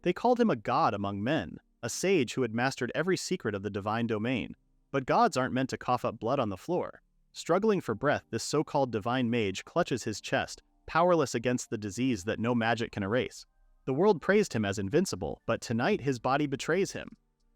They called him a god among men, a sage who had mastered every secret of the divine domain. But gods aren't meant to cough up blood on the floor. Struggling for breath, this so-called divine mage clutches his chest, powerless against the disease that no magic can erase. The world praised him as invincible, but tonight his body betrays him.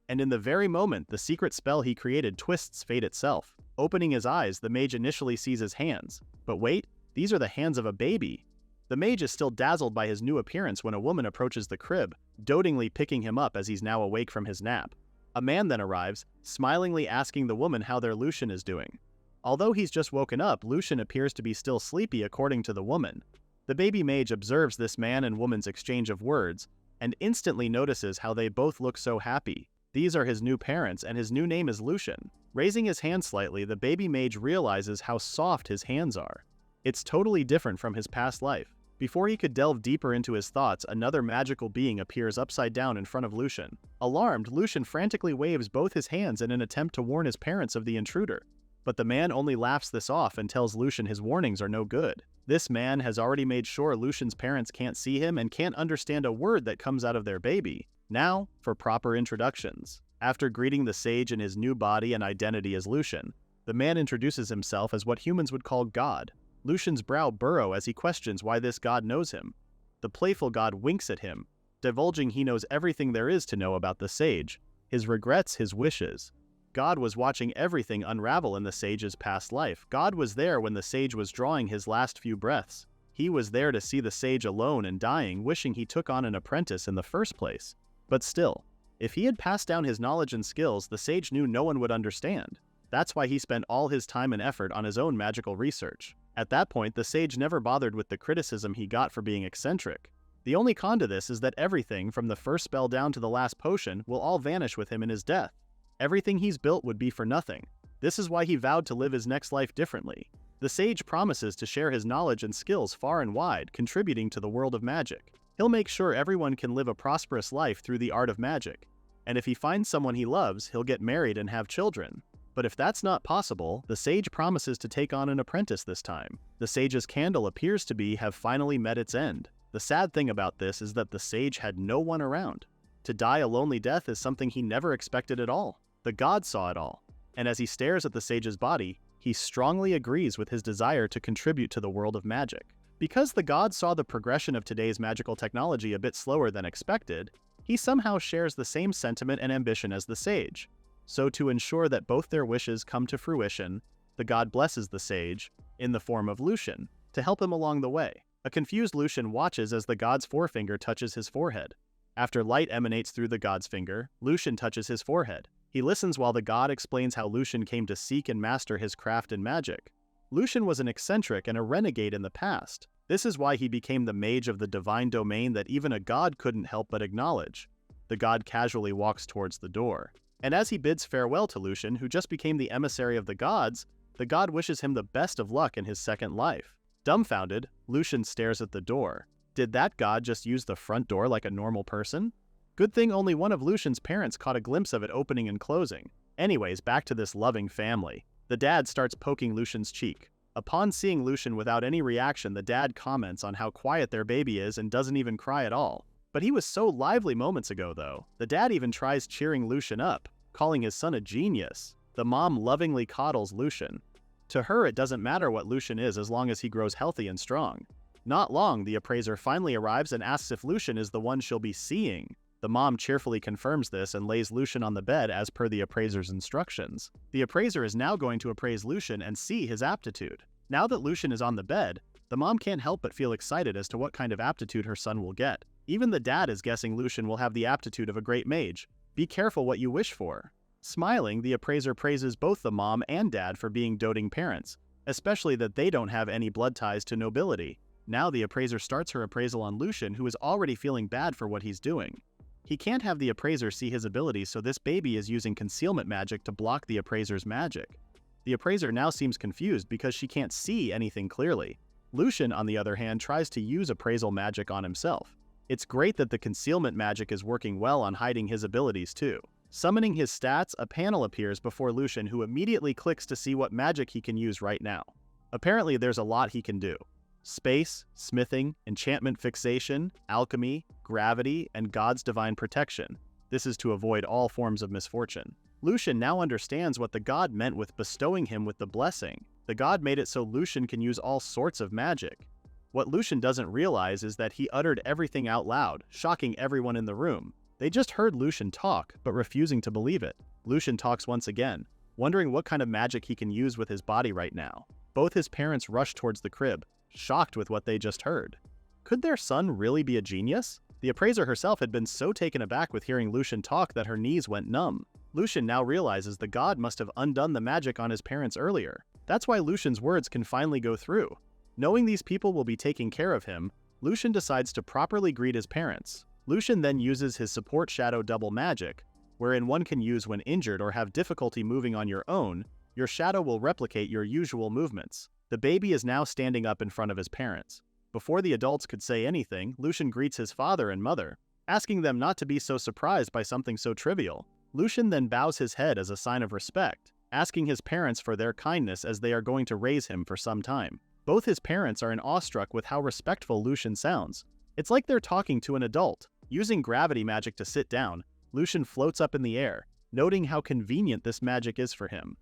And in the very moment the secret spell he created twists fate itself. Opening his eyes, the mage initially sees his hands. But wait, these are the hands of a baby. The mage is still dazzled by his new appearance when a woman approaches the crib, dotingly picking him up as he's now awake from his nap. A man then arrives, smilingly asking the woman how their Lucian is doing. Although he's just woken up, Lucian appears to be still sleepy according to the woman. The baby mage observes this man and woman's exchange of words, and instantly notices how they both look so happy. These are his new parents, and his new name is Lucian. Raising his hand slightly, the baby mage realizes how soft his hands are. It's totally different from his past life. Before he could delve deeper into his thoughts, another magical being appears upside down in front of Lucian. Alarmed, Lucian frantically waves both his hands in an attempt to warn his parents of the intruder. But the man only laughs this off and tells Lucian his warnings are no good. This man has already made sure Lucian's parents can't see him and can't understand a word that comes out of their baby. Now, for proper introductions. After greeting the sage in his new body and identity as Lucian, the man introduces himself as what humans would call God. Lucian's brow burrow as he questions why this god knows him. The playful god winks at him, divulging he knows everything there is to know about the sage, his regrets, his wishes. God was watching everything unravel in the sage's past life. God was there when the sage was drawing his last few breaths. He was there to see the sage alone and dying, wishing he took on an apprentice in the first place. But still, if he had passed down his knowledge and skills, the sage knew no one would understand. That's why he spent all his time and effort on his own magical research. At that point, the sage never bothered with the criticism he got for being eccentric. The only con to this is that everything, from the first spell down to the last potion, will all vanish with him in his death. Everything he's built would be for nothing. This is why he vowed to live his next life differently. The sage promises to share his knowledge and skills far and wide, contributing to the world of magic. He'll make sure everyone can live a prosperous life through the art of magic. And if he finds someone he loves, he'll get married and have children. But if that's not possible, the sage promises to take on an apprentice this time. The sage's candle appears to have finally met its end. The sad thing about this is that the sage had no one around. To die a lonely death is something he never expected at all. The god saw it all, and as he stares at the sage's body, he strongly agrees with his desire to contribute to the world of magic. Because the god saw the progression of today's magical technology a bit slower than expected, he somehow shares the same sentiment and ambition as the sage. So to ensure that both their wishes come to fruition, the god blesses the sage, in the form of Lucian, to help him along the way. A confused Lucian watches as the god's forefinger touches his forehead. After light emanates through the god's finger, Lucian touches his forehead. He listens while the god explains how Lucian came to seek and master his craft in magic. Lucian was an eccentric and a renegade in the past. This is why he became the mage of the divine domain that even a god couldn't help but acknowledge. The god casually walks towards the door. And as he bids farewell to Lucian, who just became the emissary of the god wishes him the best of luck in his second life. Dumbfounded, Lucian stares at the door. Did that god just use the front door like a normal person? Good thing only one of Lucian's parents caught a glimpse of it opening and closing. Anyways, back to this loving family. The dad starts poking Lucian's cheek. Upon seeing Lucian without any reaction, the dad comments on how quiet their baby is and doesn't even cry at all. But he was so lively moments ago though. The dad even tries cheering Lucian up, calling his son a genius. The mom lovingly coddles Lucian. To her, it doesn't matter what Lucian is as long as he grows healthy and strong. Not long, the appraiser finally arrives and asks if Lucian is the one she'll be seeing. The mom cheerfully confirms this and lays Lucian on the bed as per the appraiser's instructions. The appraiser is now going to appraise Lucian and see his aptitude. Now that Lucian is on the bed, the mom can't help but feel excited as to what kind of aptitude her son will get. Even the dad is guessing Lucian will have the aptitude of a great mage. Be careful what you wish for. Smiling, the appraiser praises both the mom and dad for being doting parents, especially that they don't have any blood ties to nobility. Now the appraiser starts her appraisal on Lucian, who is already feeling bad for what he's doing. He can't have the appraiser see his abilities, so this baby is using concealment magic to block the appraiser's magic. The appraiser now seems confused because she can't see anything clearly. Lucian, on the other hand, tries to use appraisal magic on himself. It's great that the concealment magic is working well on hiding his abilities too. Summoning his stats, a panel appears before Lucian, who immediately clicks to see what magic he can use right now. Apparently there's a lot he can do. space, smithing, enchantment fixation, alchemy, gravity, and God's divine protection. This is to avoid all forms of misfortune. Lucian now understands what the god meant with bestowing him with the blessing. The god made it so Lucian can use all sorts of magic. What Lucian doesn't realize is that he uttered everything out loud, shocking everyone in the room. They just heard Lucian talk, but refusing to believe it. Lucian talks once again, wondering what kind of magic he can use with his body right now. Both his parents rush towards the crib, shocked with what they just heard. Could their son really be a genius? The appraiser herself had been so taken aback with hearing Lucian talk that her knees went numb. Lucian now realizes the god must have undone the magic on his parents earlier. That's why Lucian's words can finally go through. Knowing these people will be taking care of him, Lucian decides to properly greet his parents. Lucian then uses his support shadow double magic, wherein one can use when injured or have difficulty moving on your own. Your shadow will replicate your usual movements. The baby is now standing up in front of his parents. Before the adults could say anything, Lucian greets his father and mother, asking them not to be so surprised by something so trivial. Lucian then bows his head as a sign of respect, asking his parents for their kindness as they are going to raise him for some time. Both his parents are awestruck with how respectful Lucian sounds. It's like they're talking to an adult. Using gravity magic to sit down, Lucian floats up in the air, noting how convenient this magic is for him.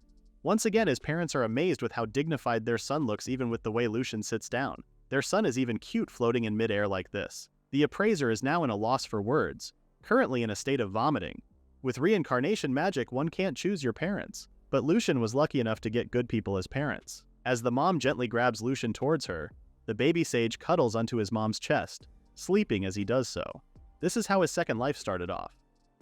Once again, his parents are amazed with how dignified their son looks even with the way Lucian sits down. Their son is even cute floating in midair like this. The appraiser is now in a loss for words, currently in a state of vomiting. With reincarnation magic, one can't choose your parents. But Lucian was lucky enough to get good people as parents. As the mom gently grabs Lucian towards her, the baby sage cuddles onto his mom's chest, sleeping as he does so. This is how his second life started off.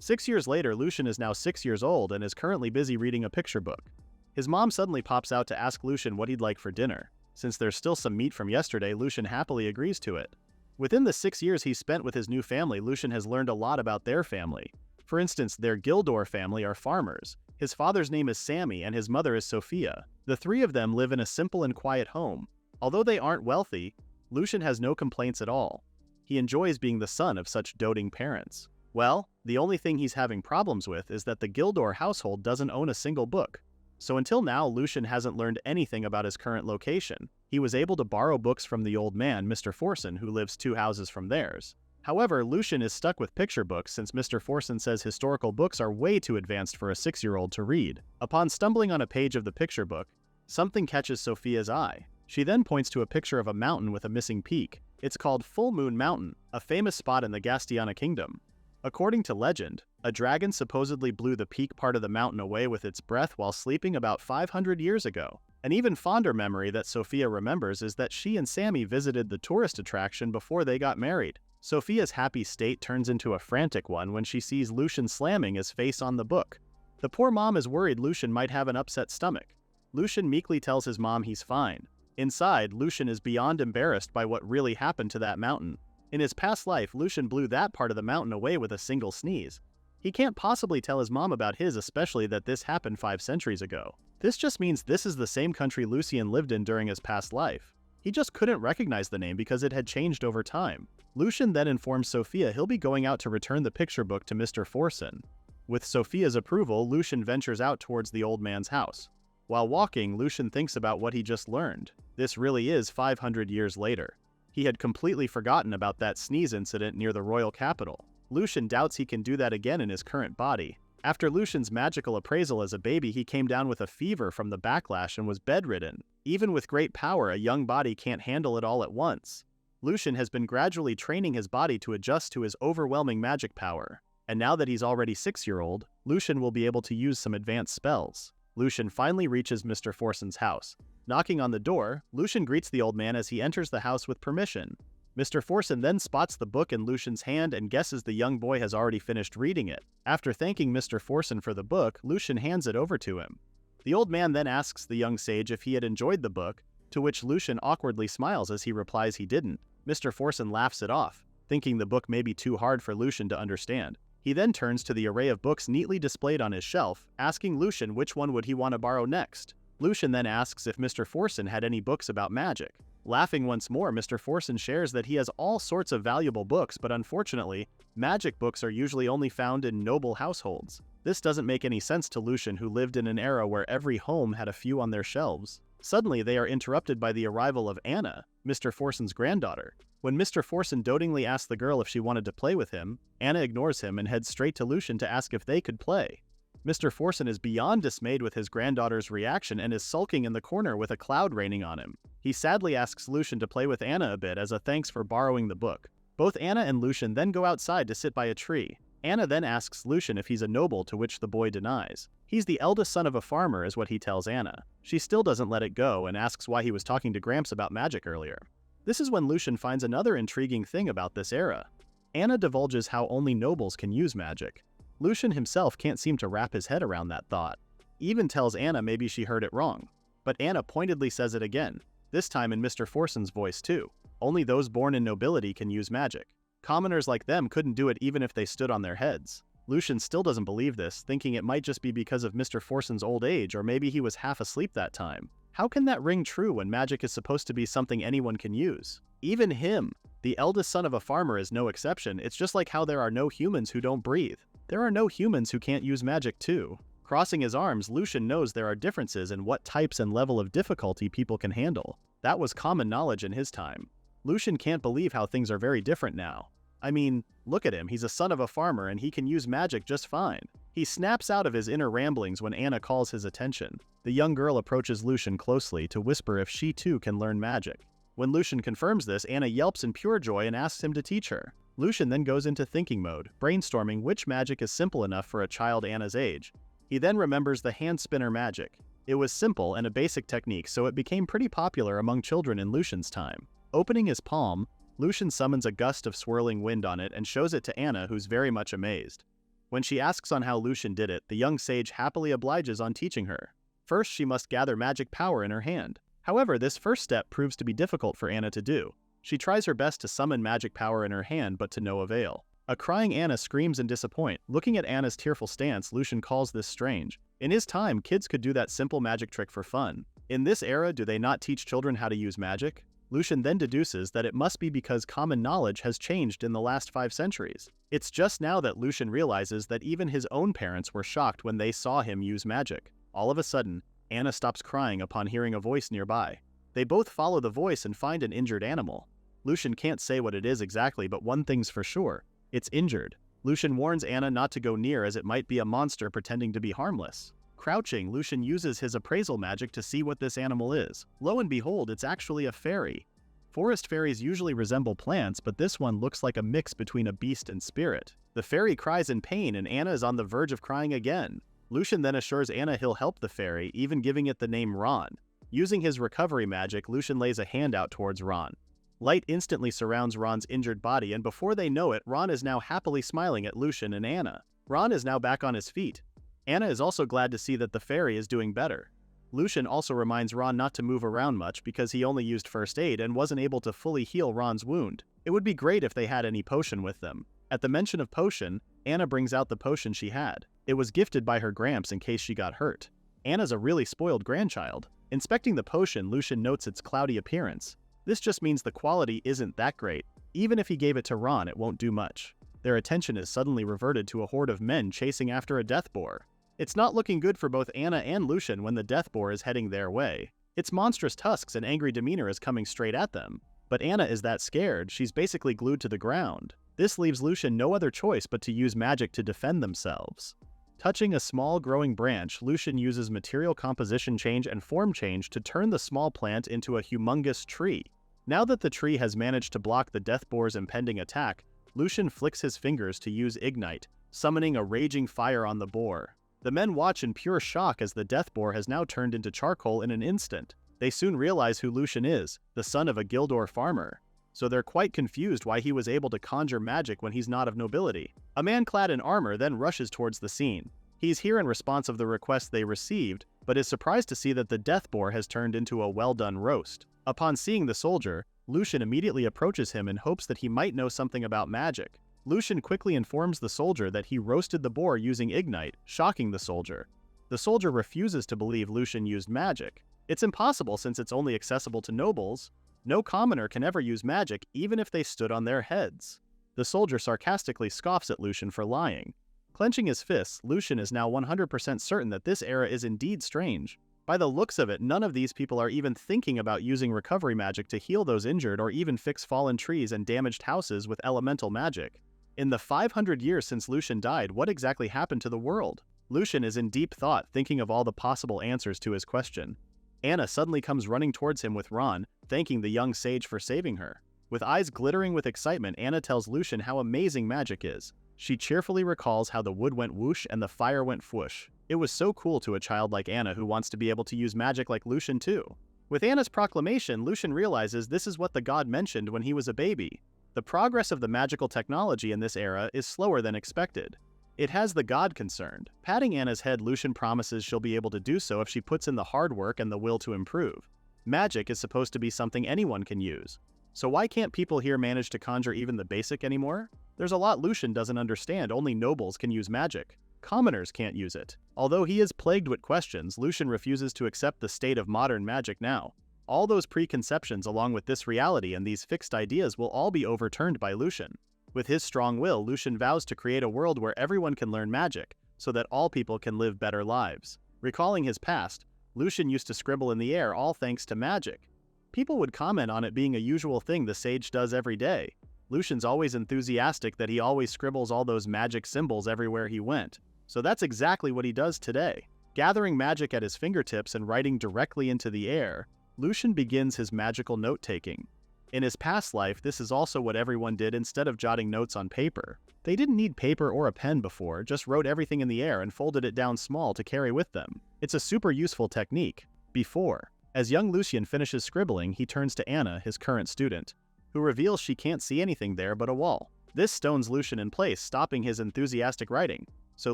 6 years later, Lucian is now 6 years old and is currently busy reading a picture book. His mom suddenly pops out to ask Lucian what he'd like for dinner. Since there's still some meat from yesterday, Lucian happily agrees to it. Within the 6 years he spent with his new family, Lucian has learned a lot about their family. For instance, their Gildor family are farmers. His father's name is Sammy and his mother is Sophia. The three of them live in a simple and quiet home. Although they aren't wealthy, Lucian has no complaints at all. He enjoys being the son of such doting parents. Well, the only thing he's having problems with is that the Gildor household doesn't own a single book. So until now, Lucian hasn't learned anything about his current location. He was able to borrow books from the old man, Mr. Forson, who lives 2 houses from theirs. However, Lucian is stuck with picture books since Mr. Forson says historical books are way too advanced for a 6-year-old to read. Upon stumbling on a page of the picture book, something catches Sophia's eye. She then points to a picture of a mountain with a missing peak. It's called Full Moon Mountain, a famous spot in the Gastiana Kingdom. According to legend, a dragon supposedly blew the peak part of the mountain away with its breath while sleeping about 500 years ago. An even fonder memory that Sophia remembers is that she and Sammy visited the tourist attraction before they got married. Sophia's happy state turns into a frantic one when she sees Lucian slamming his face on the book. The poor mom is worried Lucian might have an upset stomach. Lucian meekly tells his mom he's fine. Inside, Lucian is beyond embarrassed by what really happened to that mountain. In his past life, Lucian blew that part of the mountain away with a single sneeze. He can't possibly tell his mom about his, especially that this happened 5 centuries ago. This just means this is the same country Lucien lived in during his past life. He just couldn't recognize the name because it had changed over time. Lucian then informs Sophia he'll be going out to return the picture book to Mr. Forson. With Sophia's approval, Lucian ventures out towards the old man's house. While walking, Lucian thinks about what he just learned. This really is 500 years later. He had completely forgotten about that sneeze incident near the royal capital. Lucian doubts he can do that again in his current body. After Lucian's magical appraisal as a baby, he came down with a fever from the backlash and was bedridden. Even with great power, a young body can't handle it all at once. Lucian has been gradually training his body to adjust to his overwhelming magic power. And now that he's already 6-year-old, Lucian will be able to use some advanced spells. Lucian finally reaches Mr. Forson's house. Knocking on the door, Lucian greets the old man as he enters the house with permission. Mr. Forson then spots the book in Lucian's hand and guesses the young boy has already finished reading it. After thanking Mr. Forson for the book, Lucian hands it over to him. The old man then asks the young sage if he had enjoyed the book, to which Lucian awkwardly smiles as he replies he didn't. Mr. Forson laughs it off, thinking the book may be too hard for Lucian to understand. He then turns to the array of books neatly displayed on his shelf, asking Lucian which one would he want to borrow next. Lucian then asks if Mr. Forson had any books about magic. Laughing once more, Mr. Forson shares that he has all sorts of valuable books, but unfortunately, magic books are usually only found in noble households. This doesn't make any sense to Lucian, who lived in an era where every home had a few on their shelves. Suddenly, they are interrupted by the arrival of Anna, Mr. Forson's granddaughter. When Mr. Forson dotingly asks the girl if she wanted to play with him, Anna ignores him and heads straight to Lucian to ask if they could play. Mr. Forson is beyond dismayed with his granddaughter's reaction and is sulking in the corner with a cloud raining on him. He sadly asks Lucian to play with Anna a bit as a thanks for borrowing the book. Both Anna and Lucian then go outside to sit by a tree. Anna then asks Lucian if he's a noble, to which the boy denies. He's the eldest son of a farmer is what he tells Anna. She still doesn't let it go and asks why he was talking to Gramps about magic earlier. This is when Lucian finds another intriguing thing about this era. Anna divulges how only nobles can use magic. Lucian himself can't seem to wrap his head around that thought. He even tells Anna maybe she heard it wrong. But Anna pointedly says it again, this time in Mr. Forson's voice too. Only those born in nobility can use magic. Commoners like them couldn't do it even if they stood on their heads. Lucian still doesn't believe this, thinking it might just be because of Mr. Forson's old age, or maybe he was half asleep that time. How can that ring true when magic is supposed to be something anyone can use? Even him, the eldest son of a farmer, is no exception. It's just like how there are no humans who don't breathe. There are no humans who can't use magic too. Crossing his arms, Lucian knows there are differences in what types and level of difficulty people can handle. That was common knowledge in his time. Lucian can't believe how things are very different now. I mean, look at him, he's a son of a farmer and he can use magic just fine. He snaps out of his inner ramblings when Anna calls his attention. The young girl approaches Lucian closely to whisper if she too can learn magic. When Lucian confirms this, Anna yelps in pure joy and asks him to teach her. Lucian then goes into thinking mode, brainstorming which magic is simple enough for a child Anna's age. He then remembers the hand spinner magic. It was simple and a basic technique, so it became pretty popular among children in Lucian's time. Opening his palm, Lucian summons a gust of swirling wind on it and shows it to Anna, who's very much amazed. When she asks on how Lucian did it, the young sage happily obliges on teaching her. First, she must gather magic power in her hand. However, this first step proves to be difficult for Anna to do. She tries her best to summon magic power in her hand, but to no avail. A crying Anna screams in disappointment. Looking at Anna's tearful stance, Lucian calls this strange. In his time, kids could do that simple magic trick for fun. In this era, do they not teach children how to use magic? Lucian then deduces that it must be because common knowledge has changed in the last 5 centuries. It's just now that Lucian realizes that even his own parents were shocked when they saw him use magic. All of a sudden, Anna stops crying upon hearing a voice nearby. They both follow the voice and find an injured animal. Lucian can't say what it is exactly, but one thing's for sure. It's injured. Lucian warns Anna not to go near as it might be a monster pretending to be harmless. Crouching, Lucian uses his appraisal magic to see what this animal is. Lo and behold, it's actually a fairy. Forest fairies usually resemble plants, but this one looks like a mix between a beast and spirit. The fairy cries in pain and Anna is on the verge of crying again. Lucian then assures Anna he'll help the fairy, even giving it the name Ron. Using his recovery magic, Lucian lays a hand out towards Ron. Light instantly surrounds Ron's injured body, and before they know it, Ron is now happily smiling at Lucian and Anna. Ron is now back on his feet. Anna is also glad to see that the fairy is doing better. Lucian also reminds Ron not to move around much because he only used first aid and wasn't able to fully heal Ron's wound. It would be great if they had any potion with them. At the mention of potion, Anna brings out the potion she had. It was gifted by her Gramps in case she got hurt. Anna's a really spoiled grandchild. Inspecting the potion, Lucian notes its cloudy appearance. This just means the quality isn't that great. Even if he gave it to Ron, it won't do much. Their attention is suddenly reverted to a horde of men chasing after a death boar. It's not looking good for both Anna and Lucian when the death boar is heading their way. Its monstrous tusks and angry demeanor is coming straight at them. But Anna is that scared, she's basically glued to the ground. This leaves Lucian no other choice but to use magic to defend themselves. Touching a small growing branch, Lucian uses material composition change and form change to turn the small plant into a humongous tree. Now that the tree has managed to block the death boar's impending attack, Lucian flicks his fingers to use Ignite, summoning a raging fire on the boar. The men watch in pure shock as the death boar has now turned into charcoal in an instant. They soon realize who Lucian is, the son of a Gildor farmer. So they're quite confused why he was able to conjure magic when he's not of nobility. A man clad in armor then rushes towards the scene. He's here in response of the request they received, but is surprised to see that the death boar has turned into a well-done roast. Upon seeing the soldier, Lucian immediately approaches him in hopes that he might know something about magic. Lucian quickly informs the soldier that he roasted the boar using Ignite, shocking the soldier. The soldier refuses to believe Lucian used magic. It's impossible since it's only accessible to nobles. No commoner can ever use magic even if they stood on their heads. The soldier sarcastically scoffs at Lucian for lying. Clenching his fists, Lucian is now 100% certain that this era is indeed strange. By the looks of it, none of these people are even thinking about using recovery magic to heal those injured or even fix fallen trees and damaged houses with elemental magic. In the 500 years since Lucian died, what exactly happened to the world? Lucian is in deep thought, thinking of all the possible answers to his question. Anna suddenly comes running towards him with Ron, thanking the young sage for saving her. With eyes glittering with excitement, Anna tells Lucian how amazing magic is. She cheerfully recalls how the wood went whoosh and the fire went fwoosh. It was so cool to a child like Anna who wants to be able to use magic like Lucian too. With Anna's proclamation, Lucian realizes this is what the god mentioned when he was a baby. The progress of the magical technology in this era is slower than expected. It has the god concerned. Patting Anna's head, Lucian promises she'll be able to do so if she puts in the hard work and the will to improve. Magic is supposed to be something anyone can use. So why can't people here manage to conjure even the basic anymore? There's a lot Lucian doesn't understand. Only nobles can use magic. Commoners can't use it. Although he is plagued with questions, Lucian refuses to accept the state of modern magic now. All those preconceptions along with this reality and these fixed ideas will all be overturned by Lucian. With his strong will, Lucian vows to create a world where everyone can learn magic, so that all people can live better lives. Recalling his past, Lucian used to scribble in the air all thanks to magic. People would comment on it being a usual thing the sage does every day. Lucian's always enthusiastic that he always scribbles all those magic symbols everywhere he went. So that's exactly what he does today. Gathering magic at his fingertips and writing directly into the air, Lucian begins his magical note-taking. In his past life, this is also what everyone did instead of jotting notes on paper. They didn't need paper or a pen before, just wrote everything in the air and folded it down small to carry with them. It's a super useful technique. Before. As young Lucien finishes scribbling, he turns to Anna, his current student, who reveals she can't see anything there but a wall. This stones Lucian in place, stopping his enthusiastic writing. So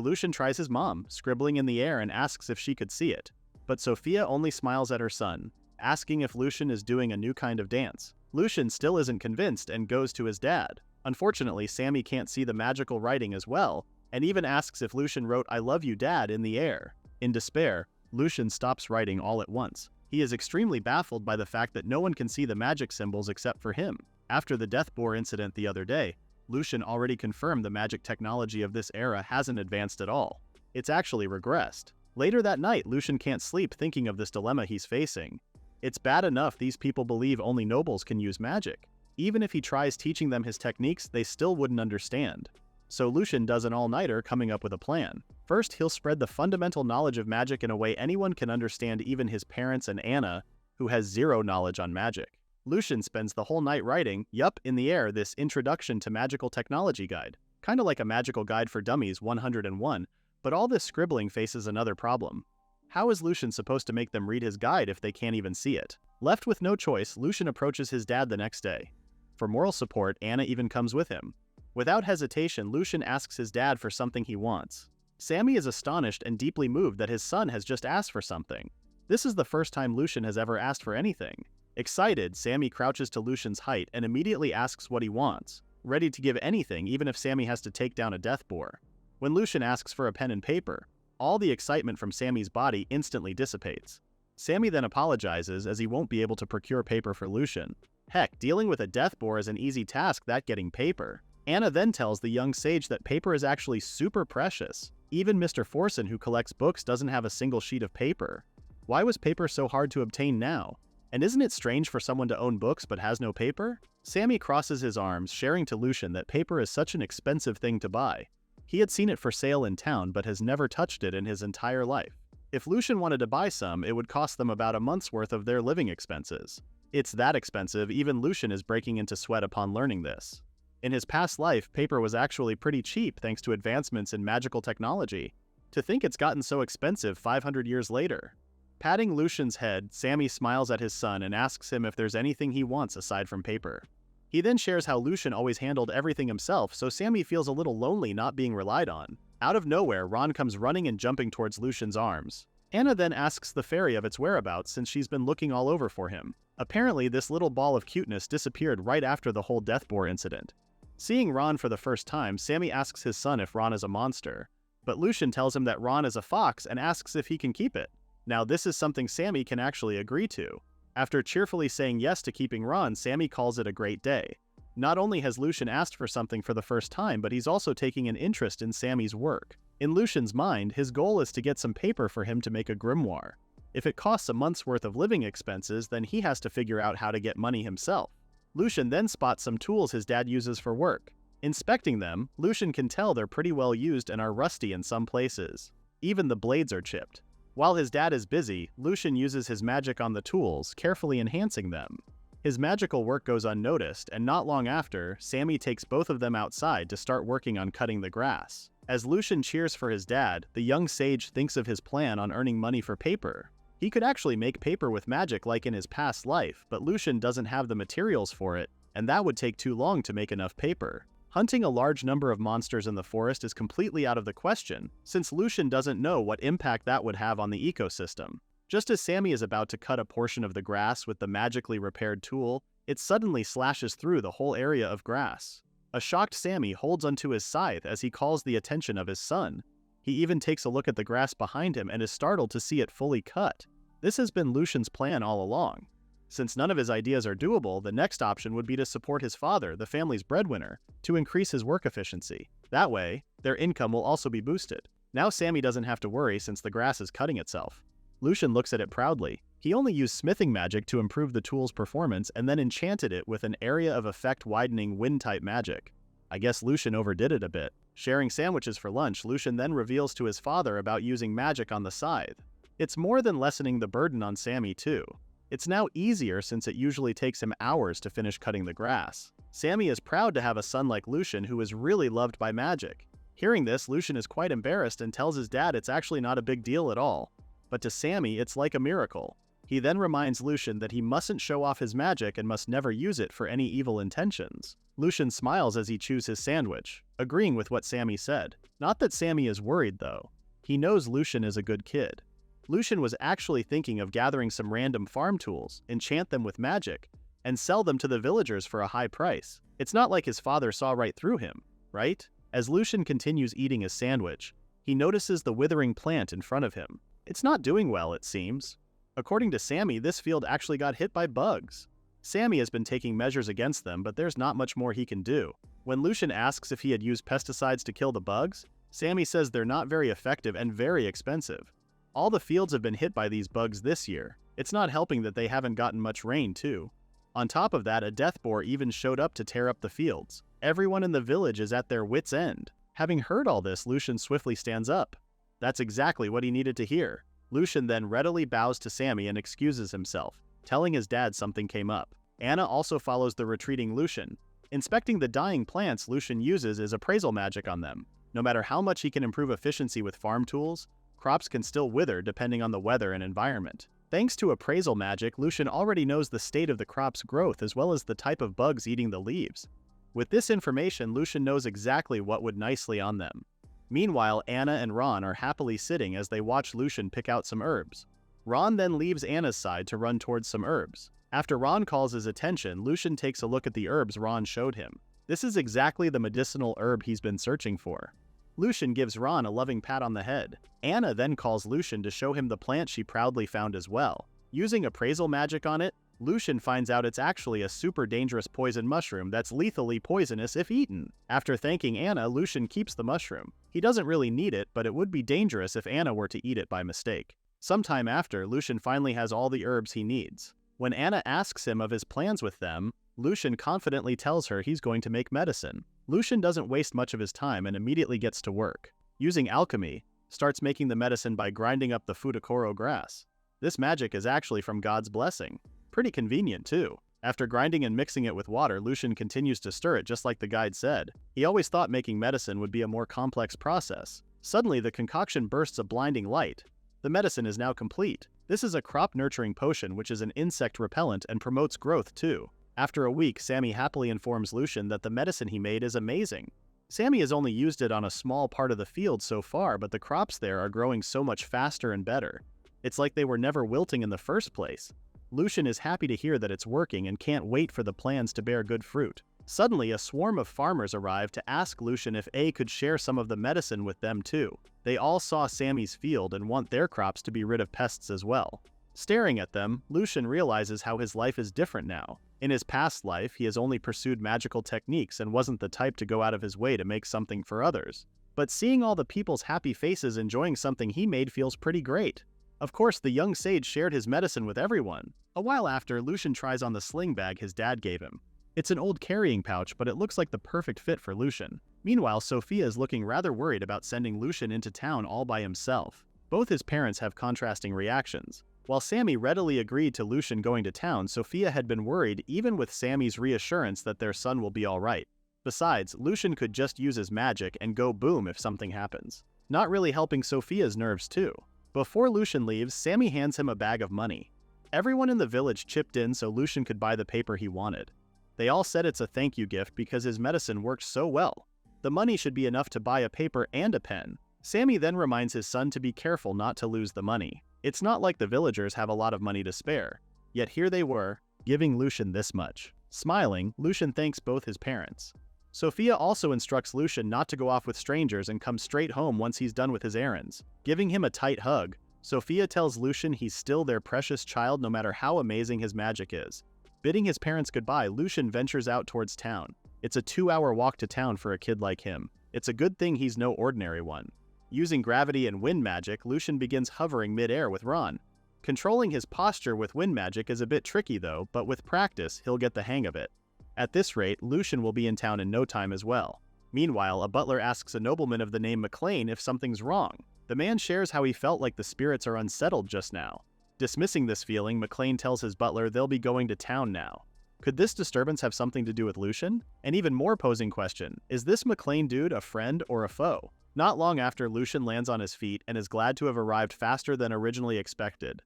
Lucian tries his mom, scribbling in the air, and asks if she could see it. But Sophia only smiles at her son, asking if Lucian is doing a new kind of dance. Lucian still isn't convinced and goes to his dad. Unfortunately, Sammy can't see the magical writing as well, and even asks if Lucian wrote "I love you, Dad" in the air. In despair, Lucian stops writing all at once. He is extremely baffled by the fact that no one can see the magic symbols except for him. After the death boar incident the other day, Lucian already confirmed the magic technology of this era hasn't advanced at all. It's actually regressed. Later that night, Lucian can't sleep thinking of this dilemma he's facing. It's bad enough these people believe only nobles can use magic. Even if he tries teaching them his techniques, they still wouldn't understand. So Lucian does an all-nighter coming up with a plan. First, he'll spread the fundamental knowledge of magic in a way anyone can understand, even his parents and Anna, who has zero knowledge on magic. Lucian spends the whole night writing, in the air, this Introduction to Magical Technology guide. Kinda like a magical guide for dummies 101, but all this scribbling faces another problem. How is Lucian supposed to make them read his guide if they can't even see it? Left with no choice, Lucian approaches his dad the next day. For moral support, Anna even comes with him. Without hesitation, Lucian asks his dad for something he wants. Sammy is astonished and deeply moved that his son has just asked for something. This is the first time Lucian has ever asked for anything. Excited, Sammy crouches to Lucian's height and immediately asks what he wants, ready to give anything even if Sammy has to take down a death boar. When Lucian asks for a pen and paper, all the excitement from Sammy's body instantly dissipates. Sammy then apologizes as he won't be able to procure paper for Lucian. Heck, dealing with a death boar is an easy task, that getting paper. Anna then tells the young sage that paper is actually super precious. Even Mr. Forson, who collects books, doesn't have a single sheet of paper. Why was paper so hard to obtain now? And isn't it strange for someone to own books but has no paper? Sammy crosses his arms, sharing to Lucian that paper is such an expensive thing to buy. He had seen it for sale in town but has never touched it in his entire life. If Lucian wanted to buy some, it would cost them about a month's worth of their living expenses. It's that expensive, even Lucian is breaking into sweat upon learning this. In his past life, paper was actually pretty cheap thanks to advancements in magical technology. To think it's gotten so expensive 500 years later. Patting Lucian's head, Sammy smiles at his son and asks him if there's anything he wants aside from paper. He then shares how Lucian always handled everything himself, so Sammy feels a little lonely not being relied on. Out of nowhere, Ron comes running and jumping towards Lucian's arms. Anna then asks the fairy of its whereabouts since she's been looking all over for him. Apparently, this little ball of cuteness disappeared right after the whole death boar incident. Seeing Ron for the first time, Sammy asks his son if Ron is a monster, but Lucian tells him that Ron is a fox and asks if he can keep it. Now this is something Sammy can actually agree to. After cheerfully saying yes to keeping Ron, Sammy calls it a great day. Not only has Lucian asked for something for the first time, but he's also taking an interest in Sammy's work. In Lucian's mind, his goal is to get some paper for him to make a grimoire. If it costs a month's worth of living expenses, then he has to figure out how to get money himself. Lucian then spots some tools his dad uses for work. Inspecting them, Lucian can tell they're pretty well used and are rusty in some places. Even the blades are chipped. While his dad is busy, Lucian uses his magic on the tools, carefully enhancing them. His magical work goes unnoticed, and not long after, Sammy takes both of them outside to start working on cutting the grass. As Lucian cheers for his dad, the young sage thinks of his plan on earning money for paper. He could actually make paper with magic like in his past life, but Lucian doesn't have the materials for it, and that would take too long to make enough paper. Hunting a large number of monsters in the forest is completely out of the question, since Lucian doesn't know what impact that would have on the ecosystem. Just as Sammy is about to cut a portion of the grass with the magically repaired tool, it suddenly slashes through the whole area of grass. A shocked Sammy holds onto his scythe as he calls the attention of his son. He even takes a look at the grass behind him and is startled to see it fully cut. This has been Lucian's plan all along. Since none of his ideas are doable, the next option would be to support his father, the family's breadwinner, to increase his work efficiency. That way, their income will also be boosted. Now Sammy doesn't have to worry since the grass is cutting itself. Lucian looks at it proudly. He only used smithing magic to improve the tool's performance and then enchanted it with an area of effect widening wind-type magic. I guess Lucian overdid it a bit. Sharing sandwiches for lunch, Lucian then reveals to his father about using magic on the scythe. It's more than lessening the burden on Sammy too. It's now easier since it usually takes him hours to finish cutting the grass. Sammy is proud to have a son like Lucian who is really loved by magic. Hearing this, Lucian is quite embarrassed and tells his dad it's actually not a big deal at all. But to Sammy, it's like a miracle. He then reminds Lucian that he mustn't show off his magic and must never use it for any evil intentions. Lucian smiles as he chews his sandwich, agreeing with what Sammy said. Not that Sammy is worried though. He knows Lucian is a good kid. Lucian was actually thinking of gathering some random farm tools, enchant them with magic, and sell them to the villagers for a high price. It's not like his father saw right through him, right? As Lucian continues eating his sandwich, he notices the withering plant in front of him. It's not doing well, it seems. According to Sammy, this field actually got hit by bugs. Sammy has been taking measures against them, but there's not much more he can do. When Lucian asks if he had used pesticides to kill the bugs, Sammy says they're not very effective and very expensive. All the fields have been hit by these bugs this year. It's not helping that they haven't gotten much rain, too. On top of that, a death boar even showed up to tear up the fields. Everyone in the village is at their wits' end. Having heard all this, Lucian swiftly stands up. That's exactly what he needed to hear. Lucian then readily bows to Sammy and excuses himself, telling his dad something came up. Anna also follows the retreating Lucian. Inspecting the dying plants Lucian uses is appraisal magic on them. No matter how much he can improve efficiency with farm tools, crops can still wither depending on the weather and environment. Thanks to appraisal magic, Lucian already knows the state of the crop's growth as well as the type of bugs eating the leaves. With this information, Lucian knows exactly what would nicely on them. Meanwhile, Anna and Ron are happily sitting as they watch Lucian pick out some herbs. Ron then leaves Anna's side to run towards some herbs. After Ron calls his attention, Lucian takes a look at the herbs Ron showed him. This is exactly the medicinal herb he's been searching for. Lucian gives Ron a loving pat on the head. Anna then calls Lucian to show him the plant she proudly found as well. Using appraisal magic on it, Lucian finds out it's actually a super dangerous poison mushroom that's lethally poisonous if eaten. After thanking Anna, Lucian keeps the mushroom. He doesn't really need it, but it would be dangerous if Anna were to eat it by mistake. Sometime after, Lucian finally has all the herbs he needs. When Anna asks him of his plans with them, Lucian confidently tells her he's going to make medicine. Lucian doesn't waste much of his time and immediately gets to work. Using alchemy, starts making the medicine by grinding up the Fudokoro grass. This magic is actually from God's blessing. Pretty convenient too. After grinding and mixing it with water, Lucian continues to stir it just like the guide said. He always thought making medicine would be a more complex process. Suddenly, the concoction bursts a blinding light. The medicine is now complete. This is a crop-nurturing potion which is an insect repellent and promotes growth too. After a week, Sammy happily informs Lucian that the medicine he made is amazing. Sammy has only used it on a small part of the field so far, but the crops there are growing so much faster and better. It's like they were never wilting in the first place. Lucian is happy to hear that it's working and can't wait for the plans to bear good fruit. Suddenly, a swarm of farmers arrive to ask Lucian if A could share some of the medicine with them too. They all saw Sammy's field and want their crops to be rid of pests as well. Staring at them, Lucian realizes how his life is different now. In his past life, he has only pursued magical techniques and wasn't the type to go out of his way to make something for others. But seeing all the people's happy faces enjoying something he made feels pretty great. Of course, the young sage shared his medicine with everyone. A while after, Lucian tries on the sling bag his dad gave him. It's an old carrying pouch, but it looks like the perfect fit for Lucian. Meanwhile, Sophia is looking rather worried about sending Lucian into town all by himself. Both his parents have contrasting reactions. While Sammy readily agreed to Lucian going to town, Sophia had been worried even with Sammy's reassurance that their son will be alright. Besides, Lucian could just use his magic and go boom if something happens. Not really helping Sophia's nerves too. Before Lucian leaves, Sammy hands him a bag of money. Everyone in the village chipped in so Lucian could buy the paper he wanted. They all said it's a thank you gift because his medicine worked so well. The money should be enough to buy a paper and a pen. Sammy then reminds his son to be careful not to lose the money. It's not like the villagers have a lot of money to spare. Yet here they were, giving Lucian this much. Smiling, Lucian thanks both his parents. Sophia also instructs Lucian not to go off with strangers and come straight home once he's done with his errands. Giving him a tight hug, Sophia tells Lucian he's still their precious child no matter how amazing his magic is. Bidding his parents goodbye, Lucian ventures out towards town. It's a 2-hour walk to town for a kid like him. It's a good thing he's no ordinary one. Using gravity and wind magic, Lucian begins hovering mid-air with Ron. Controlling his posture with wind magic is a bit tricky though, but with practice, he'll get the hang of it. At this rate, Lucian will be in town in no time as well. Meanwhile, a butler asks a nobleman of the name McLean if something's wrong. The man shares how he felt like the spirits are unsettled just now. Dismissing this feeling, McLean tells his butler they'll be going to town now. Could this disturbance have something to do with Lucian? An even more posing question, is this McLean dude a friend or a foe? Not long after, Lucian lands on his feet and is glad to have arrived faster than originally expected.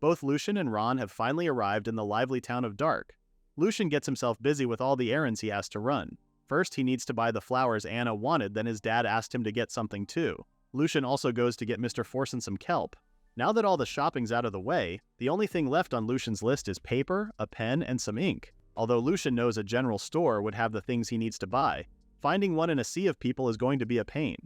Both Lucian and Ron have finally arrived in the lively town of Dark. Lucian gets himself busy with all the errands he has to run. First, he needs to buy the flowers Anna wanted, then his dad asked him to get something too. Lucian also goes to get Mr. Forson some kelp. Now that all the shopping's out of the way, the only thing left on Lucian's list is paper, a pen, and some ink. Although Lucian knows a general store would have the things he needs to buy, finding one in a sea of people is going to be a pain.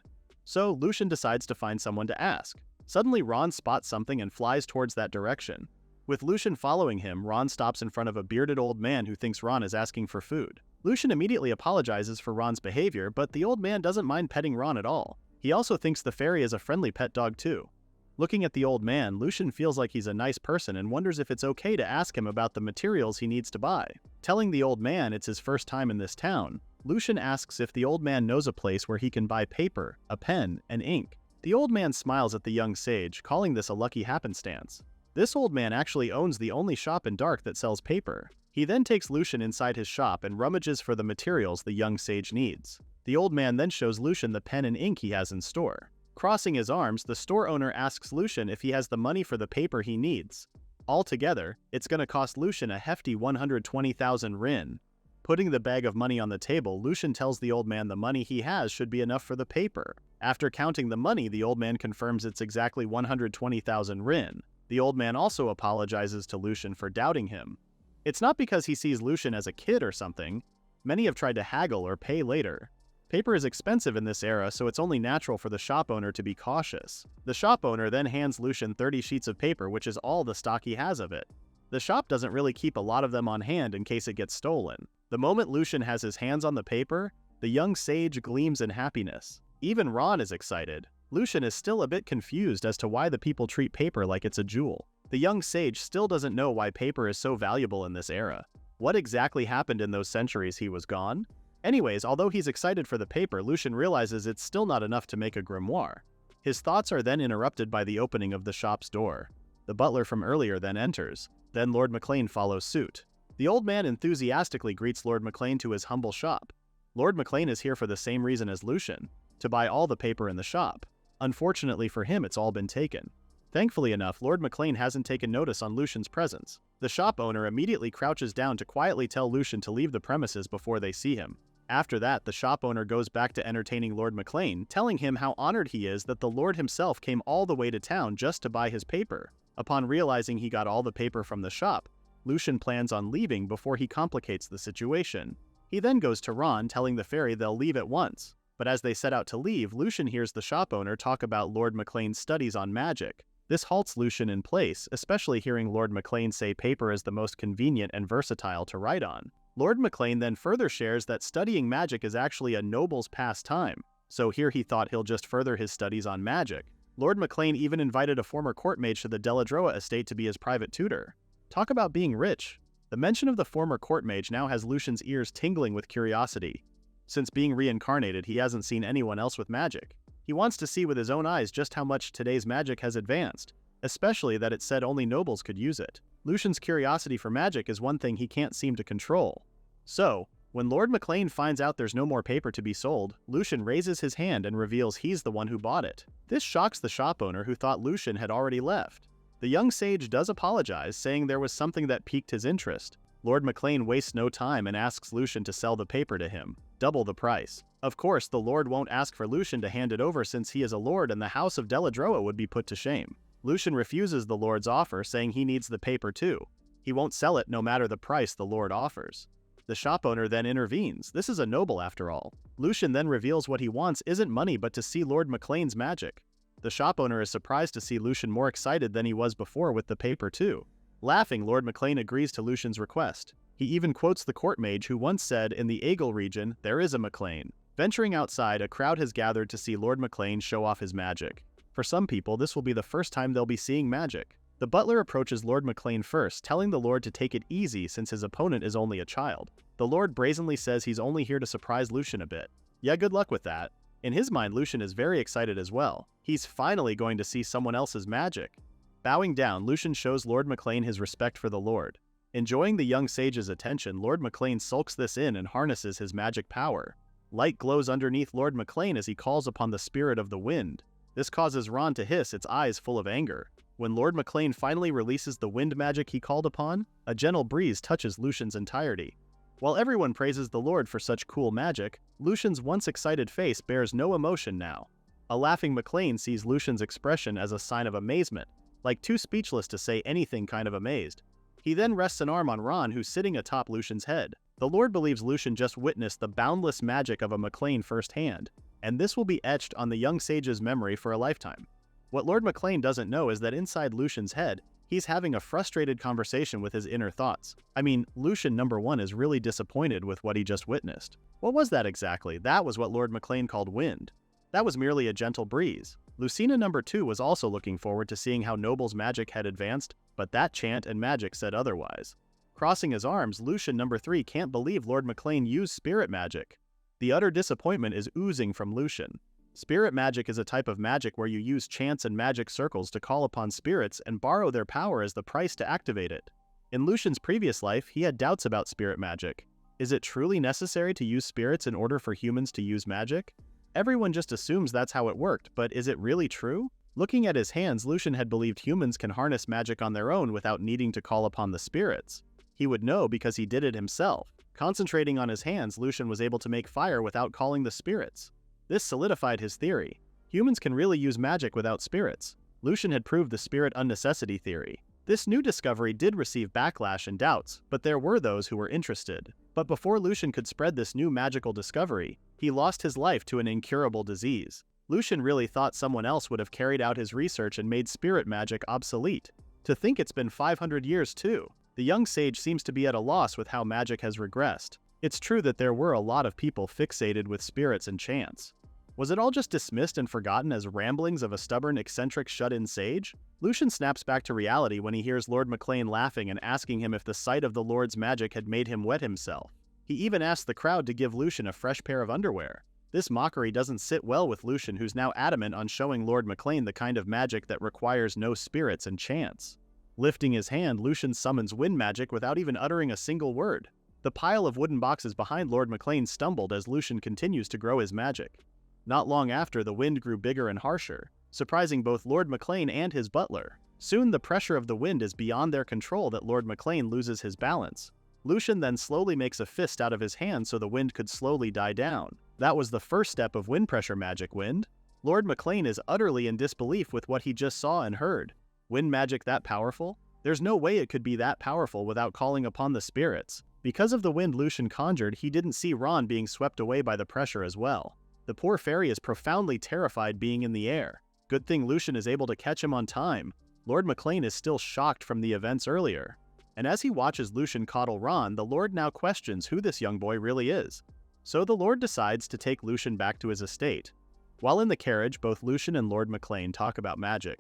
So, Lucian decides to find someone to ask. Suddenly, Ron spots something and flies towards that direction. With Lucian following him, Ron stops in front of a bearded old man who thinks Ron is asking for food. Lucian immediately apologizes for Ron's behavior, but the old man doesn't mind petting Ron at all. He also thinks the fairy is a friendly pet dog too. Looking at the old man, Lucian feels like he's a nice person and wonders if it's okay to ask him about the materials he needs to buy. Telling the old man it's his first time in this town, Lucian asks if the old man knows a place where he can buy paper, a pen, and ink. The old man smiles at the young sage, calling this a lucky happenstance. This old man actually owns the only shop in Dark that sells paper. He then takes Lucian inside his shop and rummages for the materials the young sage needs. The old man then shows Lucian the pen and ink he has in store. Crossing his arms, the store owner asks Lucian if he has the money for the paper he needs. Altogether, it's gonna cost Lucian a hefty 120,000 rin. Putting the bag of money on the table, Lucian tells the old man the money he has should be enough for the paper. After counting the money, the old man confirms it's exactly 120,000 rin. The old man also apologizes to Lucian for doubting him. It's not because he sees Lucian as a kid or something. Many have tried to haggle or pay later. Paper is expensive in this era, so it's only natural for the shop owner to be cautious. The shop owner then hands Lucian 30 sheets of paper, which is all the stock he has of it. The shop doesn't really keep a lot of them on hand in case it gets stolen. The moment Lucian has his hands on the paper, the young sage gleams in happiness. Even Ron is excited. Lucian is still a bit confused as to why the people treat paper like it's a jewel. The young sage still doesn't know why paper is so valuable in this era. What exactly happened in those centuries he was gone? Anyways, although he's excited for the paper, Lucian realizes it's still not enough to make a grimoire. His thoughts are then interrupted by the opening of the shop's door. The butler from earlier then enters. Then Lord McLean follows suit. The old man enthusiastically greets Lord McLean to his humble shop. Lord McLean is here for the same reason as Lucian, to buy all the paper in the shop. Unfortunately for him, it's all been taken. Thankfully enough, Lord McLean hasn't taken notice on Lucian's presence. The shop owner immediately crouches down to quietly tell Lucian to leave the premises before they see him. After that, the shop owner goes back to entertaining Lord McLean, telling him how honored he is that the Lord himself came all the way to town just to buy his paper. Upon realizing he got all the paper from the shop, Lucian plans on leaving before he complicates the situation. He then goes to Ron, telling the fairy they'll leave at once. But as they set out to leave, Lucian hears the shop owner talk about Lord McLean's studies on magic. This halts Lucian in place, especially hearing Lord McLean say paper is the most convenient and versatile to write on. Lord McLean then further shares that studying magic is actually a noble's pastime, so here he thought he'll just further his studies on magic. Lord McLean even invited a former court mage to the Deladroa estate to be his private tutor. Talk about being rich. The mention of the former court mage now has Lucian's ears tingling with curiosity. Since being reincarnated, he hasn't seen anyone else with magic. He wants to see with his own eyes just how much today's magic has advanced, especially that it said only nobles could use it. Lucian's curiosity for magic is one thing he can't seem to control. So, when Lord McLean finds out there's no more paper to be sold, Lucian raises his hand and reveals he's the one who bought it. This shocks the shop owner, who thought Lucian had already left. The young sage does apologize, saying there was something that piqued his interest. Lord McLean wastes no time and asks Lucian to sell the paper to him, double the price. Of course, the lord won't ask for Lucian to hand it over since he is a lord and the house of Deladroa would be put to shame. Lucian refuses the lord's offer, saying he needs the paper too. He won't sell it no matter the price the lord offers. The shop owner then intervenes. This is a noble after all. Lucian then reveals what he wants isn't money but to see Lord McLean's magic. The shop owner is surprised to see Lucian more excited than he was before with the paper too. Laughing, Lord McLean agrees to Lucian's request. He even quotes the court mage who once said, "In the Aegel region, there is a McLean." Venturing outside, a crowd has gathered to see Lord McLean show off his magic. For some people, this will be the first time they'll be seeing magic. The butler approaches Lord McLean first, telling the lord to take it easy since his opponent is only a child. The lord brazenly says he's only here to surprise Lucian a bit. Yeah, good luck with that. In his mind, Lucian is very excited as well. He's finally going to see someone else's magic. Bowing down, Lucian shows Lord McLean his respect for the lord. Enjoying the young sage's attention, Lord McLean sulks this in and harnesses his magic power. Light glows underneath Lord McLean as he calls upon the spirit of the wind. This causes Ron to hiss, its eyes full of anger. When Lord McLean finally releases the wind magic he called upon, a gentle breeze touches Lucian's entirety. While everyone praises the lord for such cool magic, Lucian's once excited face bears no emotion now. A laughing McLean sees Lucian's expression as a sign of amazement, like too speechless to say anything, kind of amazed. He then rests an arm on Ron, who's sitting atop Lucian's head. The lord believes Lucian just witnessed the boundless magic of a McLean firsthand, and this will be etched on the young sage's memory for a lifetime. What Lord McLean doesn't know is that inside Lucian's head, he's having a frustrated conversation with his inner thoughts. I mean, Lucian #1 is really disappointed with what he just witnessed. What was that exactly? That was what Lord McLean called wind. That was merely a gentle breeze. Lucina #2 was also looking forward to seeing how Noble's magic had advanced, but that chant and magic said otherwise. Crossing his arms, Lucian #3 can't believe Lord McLean used spirit magic. The utter disappointment is oozing from Lucian. Spirit magic is a type of magic where you use chants and magic circles to call upon spirits and borrow their power as the price to activate it. In Lucian's previous life, he had doubts about spirit magic. Is it truly necessary to use spirits in order for humans to use magic? Everyone just assumes that's how it worked, but is it really true? Looking at his hands, Lucian had believed humans can harness magic on their own without needing to call upon the spirits. He would know because he did it himself. Concentrating on his hands, Lucian was able to make fire without calling the spirits. This solidified his theory. Humans can really use magic without spirits. Lucian had proved the spirit unnecessity theory. This new discovery did receive backlash and doubts, but there were those who were interested. But before Lucian could spread this new magical discovery, he lost his life to an incurable disease. Lucian really thought someone else would have carried out his research and made spirit magic obsolete. To think it's been 500 years too. The young sage seems to be at a loss with how magic has regressed. It's true that there were a lot of people fixated with spirits and chants. Was it all just dismissed and forgotten as ramblings of a stubborn, eccentric, shut-in sage? Lucian snaps back to reality when he hears Lord McLean laughing and asking him if the sight of the Lord's magic had made him wet himself. He even asked the crowd to give Lucian a fresh pair of underwear. This mockery doesn't sit well with Lucian, who's now adamant on showing Lord McLean the kind of magic that requires no spirits and chants. Lifting his hand, Lucian summons wind magic without even uttering a single word. The pile of wooden boxes behind Lord McLean stumbled as Lucian continues to grow his magic. Not long after, the wind grew bigger and harsher, surprising both Lord McLean and his butler. Soon the pressure of the wind is beyond their control that Lord McLean loses his balance. Lucian then slowly makes a fist out of his hand so the wind could slowly die down. That was the first step of wind pressure magic. Wind? Lord McLean is utterly in disbelief with what he just saw and heard. Wind magic that powerful? There's no way it could be that powerful without calling upon the spirits. Because of the wind Lucian conjured, he didn't see Ron being swept away by the pressure as well. The poor fairy is profoundly terrified being in the air. Good thing Lucian is able to catch him on time. Lord McLean is still shocked from the events earlier. And as he watches Lucian coddle Ron, the Lord now questions who this young boy really is. So the Lord decides to take Lucian back to his estate. While in the carriage, both Lucian and Lord McLean talk about magic.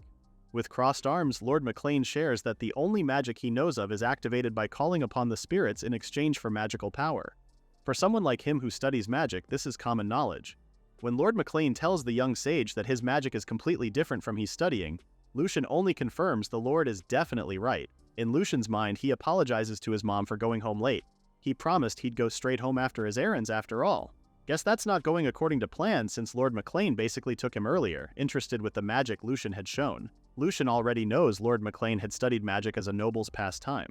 With crossed arms, Lord McLean shares that the only magic he knows of is activated by calling upon the spirits in exchange for magical power. For someone like him who studies magic, this is common knowledge. When Lord McLean tells the young sage that his magic is completely different from he's studying, Lucian only confirms the Lord is definitely right. In Lucian's mind, he apologizes to his mom for going home late. He promised he'd go straight home after his errands after all. Guess that's not going according to plan since Lord McLean basically took him earlier, interested with the magic Lucian had shown. Lucian already knows Lord McLean had studied magic as a noble's pastime.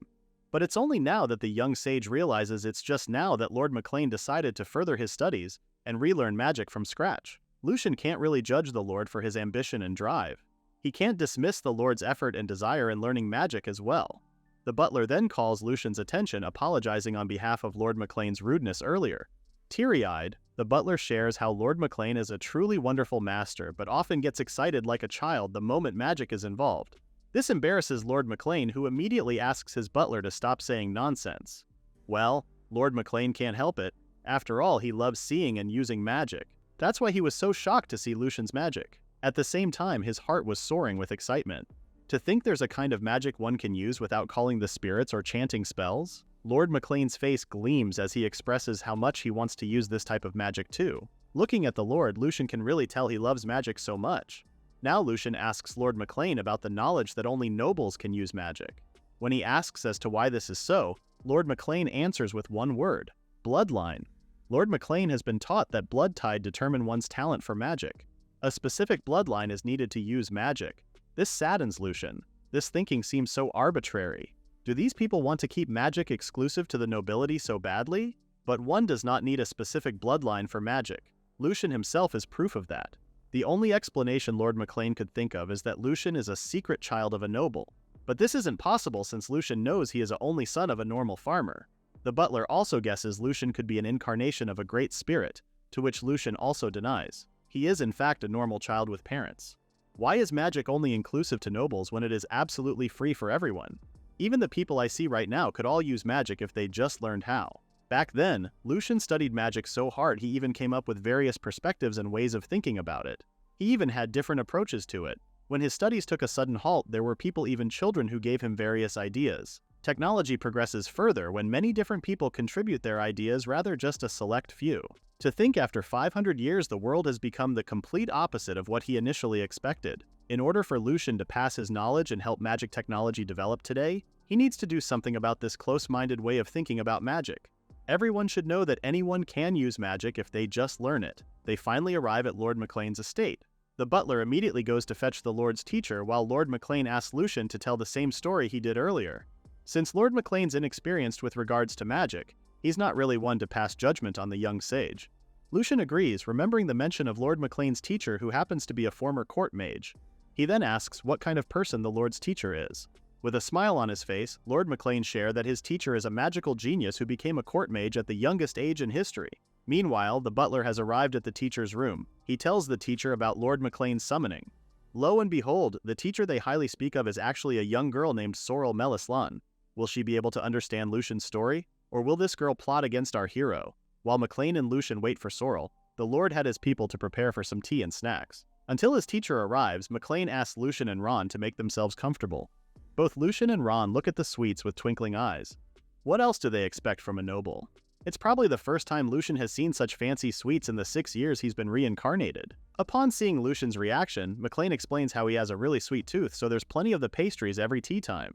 But it's only now that the young sage realizes it's just now that Lord McLean decided to further his studies and relearn magic from scratch. Lucian can't really judge the Lord for his ambition and drive. He can't dismiss the Lord's effort and desire in learning magic as well. The butler then calls Lucian's attention, apologizing on behalf of Lord McLean's rudeness earlier. Teary-eyed, the butler shares how Lord McLean is a truly wonderful master but often gets excited like a child the moment magic is involved. This embarrasses Lord McLean, who immediately asks his butler to stop saying nonsense. Well, Lord McLean can't help it. After all, he loves seeing and using magic. That's why he was so shocked to see Lucian's magic. At the same time, his heart was soaring with excitement. To think there's a kind of magic one can use without calling the spirits or chanting spells? Lord McLean's face gleams as he expresses how much he wants to use this type of magic too. Looking at the Lord, Lucian can really tell he loves magic so much. Now Lucian asks Lord McLean about the knowledge that only nobles can use magic. When he asks as to why this is so, Lord McLean answers with one word: bloodline. Lord McLean has been taught that blood tide determine one's talent for magic. A specific bloodline is needed to use magic. This saddens Lucian. This thinking seems so arbitrary. Do these people want to keep magic exclusive to the nobility so badly? But one does not need a specific bloodline for magic. Lucian himself is proof of that. The only explanation Lord McLean could think of is that Lucian is a secret child of a noble. But this isn't possible since Lucian knows he is the only son of a normal farmer. The butler also guesses Lucian could be an incarnation of a great spirit, to which Lucian also denies. He is in fact a normal child with parents. Why is magic only inclusive to nobles when it is absolutely free for everyone? Even the people I see right now could all use magic if they just learned how. Back then, Lucian studied magic so hard he even came up with various perspectives and ways of thinking about it. He even had different approaches to it. When his studies took a sudden halt, there were people, even children, who gave him various ideas. Technology progresses further when many different people contribute their ideas rather just a select few. To think after 500 years the world has become the complete opposite of what he initially expected. In order for Lucian to pass his knowledge and help magic technology develop today, he needs to do something about this close-minded way of thinking about magic. Everyone should know that anyone can use magic if they just learn it. They finally arrive at Lord McLean's estate. The butler immediately goes to fetch the Lord's teacher while Lord McLean asks Lucian to tell the same story he did earlier. Since Lord McLean's inexperienced with regards to magic, he's not really one to pass judgment on the young sage. Lucian agrees, remembering the mention of Lord McLean's teacher who happens to be a former court mage. He then asks what kind of person the Lord's teacher is. With a smile on his face, Lord McLean shares that his teacher is a magical genius who became a court mage at the youngest age in history. Meanwhile, the butler has arrived at the teacher's room. He tells the teacher about Lord McLean's summoning. Lo and behold, the teacher they highly speak of is actually a young girl named Sorrel Melislan. Will she be able to understand Lucian's story? Or will this girl plot against our hero? While McLean and Lucian wait for Sorrel, the Lord had his people to prepare for some tea and snacks. Until his teacher arrives, McLean asks Lucian and Ron to make themselves comfortable. Both Lucian and Ron look at the sweets with twinkling eyes. What else do they expect from a noble? It's probably the first time Lucian has seen such fancy sweets in the 6 years he's been reincarnated. Upon seeing Lucian's reaction, McLean explains how he has a really sweet tooth, so there's plenty of the pastries every tea time.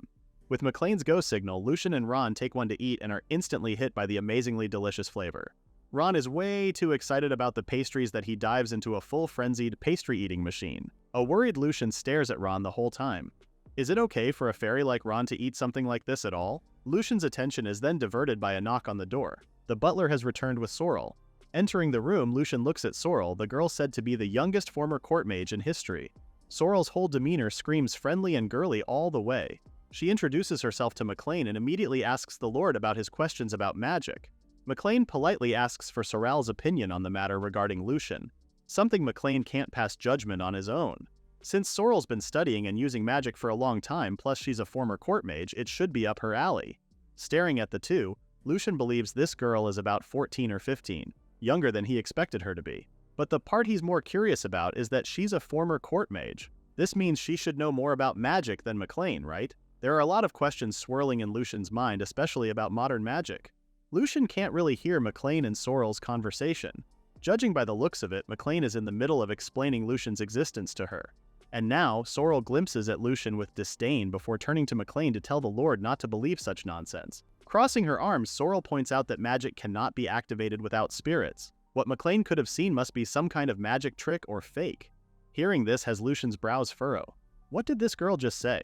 With McLean's go signal, Lucian and Ron take one to eat and are instantly hit by the amazingly delicious flavor. Ron is way too excited about the pastries that he dives into a full frenzied pastry-eating machine. A worried Lucian stares at Ron the whole time. Is it okay for a fairy like Ron to eat something like this at all? Lucian's attention is then diverted by a knock on the door. The butler has returned with Sorrel. Entering the room, Lucian looks at Sorrel, the girl said to be the youngest former court mage in history. Sorrel's whole demeanor screams friendly and girly all the way. She introduces herself to McLean and immediately asks the Lord about his questions about magic. McLean politely asks for Sorrel's opinion on the matter regarding Lucian, something McLean can't pass judgment on his own. Since Sorrel's been studying and using magic for a long time, plus she's a former court mage, it should be up her alley. Staring at the two, Lucian believes this girl is about 14 or 15, younger than he expected her to be. But the part he's more curious about is that she's a former court mage. This means she should know more about magic than McLean, right? There are a lot of questions swirling in Lucian's mind, especially about modern magic. Lucian can't really hear McLean and Sorrel's conversation. Judging by the looks of it, McLean is in the middle of explaining Lucian's existence to her. And now, Sorrel glimpses at Lucian with disdain before turning to McLean to tell the Lord not to believe such nonsense. Crossing her arms, Sorrel points out that magic cannot be activated without spirits. What McLean could have seen must be some kind of magic trick or fake. Hearing this has Lucian's brows furrow. What did this girl just say?